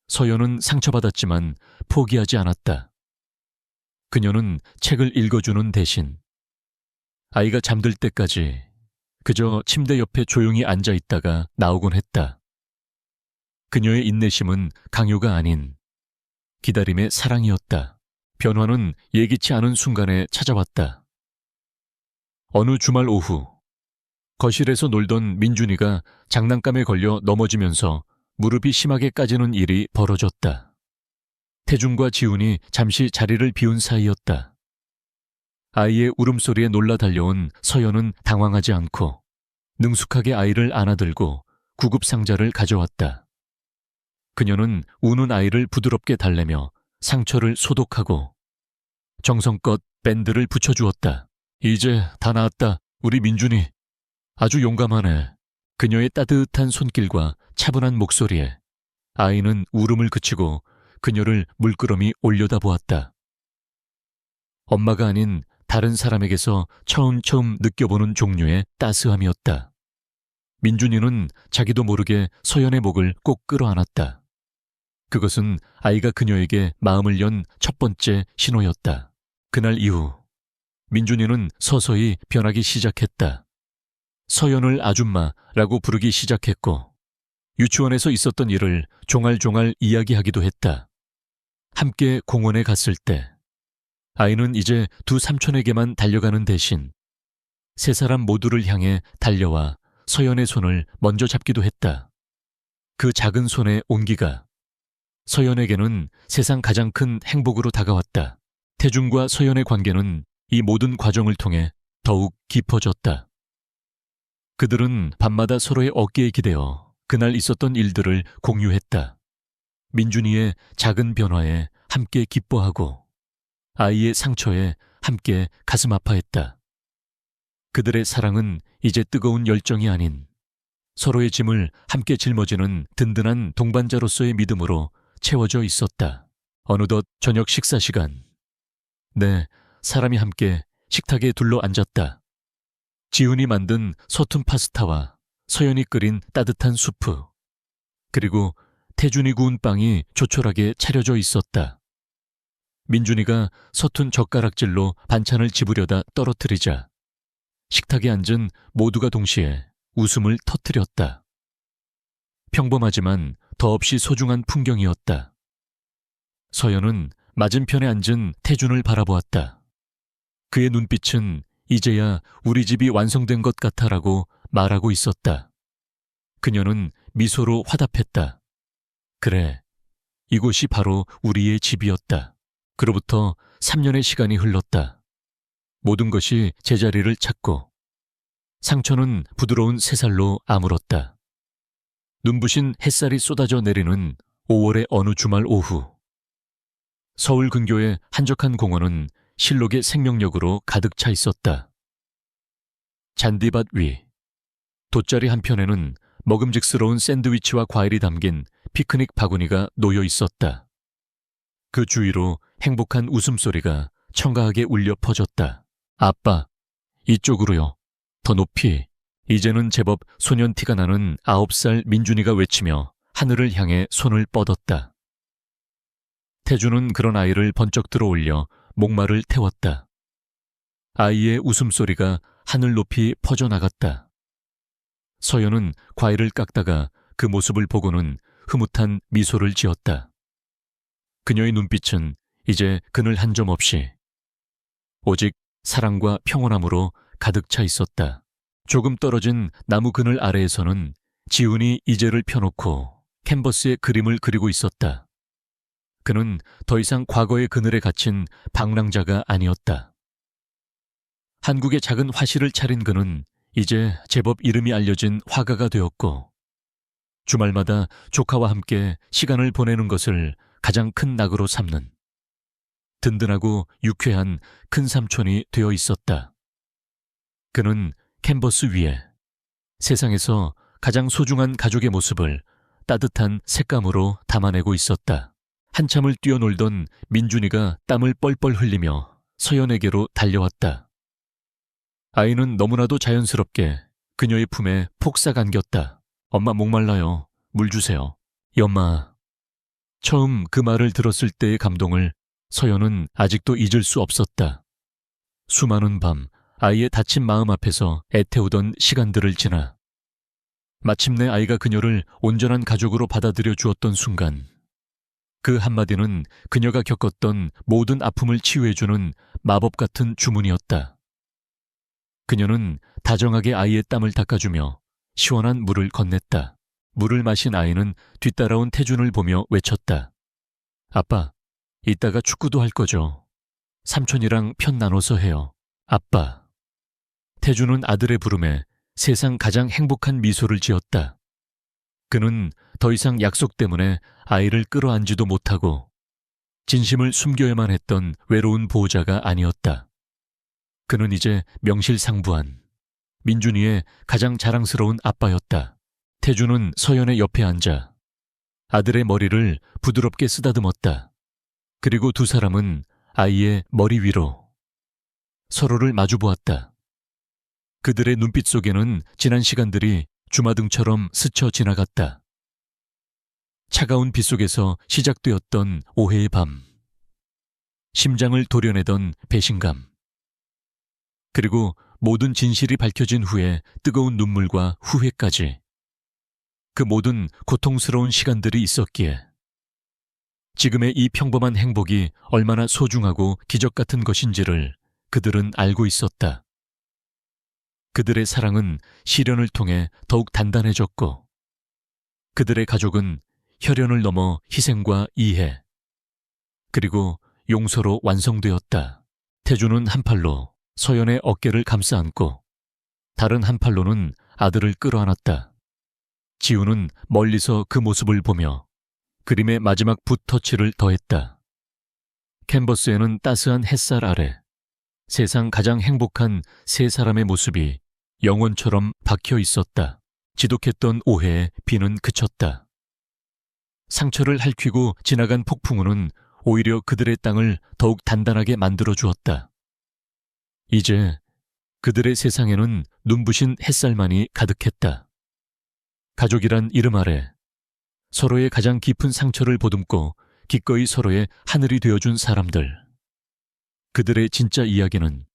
S1: 서연은 상처받았지만 포기하지 않았다. 그녀는 책을 읽어주는 대신 아이가 잠들 때까지 그저 침대 옆에 조용히 앉아 있다가 나오곤 했다. 그녀의 인내심은 강요가 아닌 기다림의 사랑이었다. 변화는 예기치 않은 순간에 찾아왔다. 어느 주말 오후, 거실에서 놀던 민준이가 장난감에 걸려 넘어지면서 무릎이 심하게 까지는 일이 벌어졌다. 태준과 지훈이 잠시 자리를 비운 사이였다. 아이의 울음소리에 놀라 달려온 서연은 당황하지 않고 능숙하게 아이를 안아들고 구급상자를 가져왔다. 그녀는 우는 아이를 부드럽게 달래며 상처를 소독하고 정성껏 밴드를 붙여주었다. 이제 다 나았다. 우리 민준이 아주 용감하네. 그녀의 따뜻한 손길과 차분한 목소리에 아이는 울음을 그치고 그녀를 물끄러미 올려다보았다. 엄마가 아닌 다른 사람에게서 처음 느껴보는 종류의 따스함이었다. 민준이는 자기도 모르게 서연의 목을 꼭 끌어안았다. 그것은 아이가 그녀에게 마음을 연 첫 번째 신호였다. 그날 이후 민준이는 서서히 변하기 시작했다. 서연을 아줌마라고 부르기 시작했고 유치원에서 있었던 일을 종알종알 이야기하기도 했다. 함께 공원에 갔을 때 아이는 이제 두 삼촌에게만 달려가는 대신 세 사람 모두를 향해 달려와 서연의 손을 먼저 잡기도 했다. 그 작은 손의 온기가 서연에게는 세상 가장 큰 행복으로 다가왔다. 태준과 서연의 관계는 이 모든 과정을 통해 더욱 깊어졌다. 그들은 밤마다 서로의 어깨에 기대어 그날 있었던 일들을 공유했다. 민준이의 작은 변화에 함께 기뻐하고 아이의 상처에 함께 가슴 아파했다. 그들의 사랑은 이제 뜨거운 열정이 아닌 서로의 짐을 함께 짊어지는 든든한 동반자로서의 믿음으로 채워져 있었다. 어느덧 저녁 식사 시간. 네, 사람이 함께 식탁에 둘러 앉았다. 지훈이 만든 서툰 파스타와 서연이 끓인 따뜻한 수프, 그리고 태준이 구운 빵이 조촐하게 차려져 있었다. 민준이가 서툰 젓가락질로 반찬을 집으려다 떨어뜨리자 식탁에 앉은 모두가 동시에 웃음을 터뜨렸다. 평범하지만 더없이 소중한 풍경이었다. 서연은 맞은편에 앉은 태준을 바라보았다. 그의 눈빛은 이제야 우리 집이 완성된 것 같아라고 말하고 있었다. 그녀는 미소로 화답했다. 그래, 이곳이 바로 우리의 집이었다. 그로부터 3년의 시간이 흘렀다. 모든 것이 제자리를 찾고 상처는 부드러운 새살로 아물었다. 눈부신 햇살이 쏟아져 내리는 5월의 어느 주말 오후, 서울 근교의 한적한 공원은 실록의 생명력으로 가득 차 있었다. 잔디밭 위, 돗자리 한편에는 먹음직스러운 샌드위치와 과일이 담긴 피크닉 바구니가 놓여 있었다. 그 주위로 행복한 웃음소리가 청가하게 울려 퍼졌다. 아빠, 이쪽으로요. 더 높이. 이제는 제법 소년티가 나는 9살 민준이가 외치며 하늘을 향해 손을 뻗었다. 태준은 그런 아이를 번쩍 들어올려 목마를 태웠다. 아이의 웃음소리가 하늘 높이 퍼져나갔다. 서연은 과일을 깎다가 그 모습을 보고는 흐뭇한 미소를 지었다. 그녀의 눈빛은 이제 그늘 한 점 없이 오직 사랑과 평온함으로 가득 차 있었다. 조금 떨어진 나무 그늘 아래에서는 지훈이 이제를 펴놓고 캔버스에 그림을 그리고 있었다. 그는 더 이상 과거의 그늘에 갇힌 방랑자가 아니었다. 한국의 작은 화실을 차린 그는 이제 제법 이름이 알려진 화가가 되었고, 주말마다 조카와 함께 시간을 보내는 것을 가장 큰 낙으로 삼는 든든하고 유쾌한 큰 삼촌이 되어 있었다. 그는 캔버스 위에 세상에서 가장 소중한 가족의 모습을 따뜻한 색감으로 담아내고 있었다. 한참을 뛰어놀던 민준이가 땀을 뻘뻘 흘리며 서연에게로 달려왔다. 아이는 너무나도 자연스럽게 그녀의 품에 폭삭 안겼다. 엄마 목말라요. 물 주세요. 엄마. 처음 그 말을 들었을 때의 감동을 서연은 아직도 잊을 수 없었다. 수많은 밤 아이의 다친 마음 앞에서 애태우던 시간들을 지나 마침내 아이가 그녀를 온전한 가족으로 받아들여 주었던 순간, 그 한마디는 그녀가 겪었던 모든 아픔을 치유해주는 마법 같은 주문이었다. 그녀는 다정하게 아이의 땀을 닦아주며 시원한 물을 건넸다. 물을 마신 아이는 뒤따라온 태준을 보며 외쳤다. 아빠, 이따가 축구도 할 거죠? 삼촌이랑 편 나눠서 해요. 아빠. 태준은 아들의 부름에 세상 가장 행복한 미소를 지었다. 그는 더 이상 약속 때문에 아이를 끌어안지도 못하고 진심을 숨겨야만 했던 외로운 보호자가 아니었다. 그는 이제 명실상부한 민준이의 가장 자랑스러운 아빠였다. 태준은 서연의 옆에 앉아 아들의 머리를 부드럽게 쓰다듬었다. 그리고 두 사람은 아이의 머리 위로 서로를 마주보았다. 그들의 눈빛 속에는 지난 시간들이 주마등처럼 스쳐 지나갔다. 차가운 빗속에서 시작되었던 오해의 밤, 심장을 도려내던 배신감, 그리고 모든 진실이 밝혀진 후에 뜨거운 눈물과 후회까지, 그 모든 고통스러운 시간들이 있었기에 지금의 이 평범한 행복이 얼마나 소중하고 기적 같은 것인지를 그들은 알고 있었다. 그들의 사랑은 시련을 통해 더욱 단단해졌고, 그들의 가족은 혈연을 넘어 희생과 이해, 그리고 용서로 완성되었다. 태준은 한 팔로 서연의 어깨를 감싸 안고 다른 한 팔로는 아들을 끌어안았다. 지우는 멀리서 그 모습을 보며 그림의 마지막 붓터치를 더했다. 캔버스에는 따스한 햇살 아래 세상 가장 행복한 세 사람의 모습이 영원처럼 박혀 있었다. 지독했던 오해의 비는 그쳤다. 상처를 핥히고 지나간 폭풍우는 오히려 그들의 땅을 더욱 단단하게 만들어 주었다. 이제 그들의 세상에는 눈부신 햇살만이 가득했다. 가족이란 이름 아래 서로의 가장 깊은 상처를 보듬고 기꺼이 서로의 하늘이 되어준 사람들. 그들의 진짜 이야기는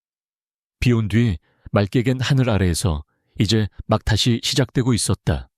S1: 비온 뒤 맑게 갠 하늘 아래에서 이제 막 다시 시작되고 있었다.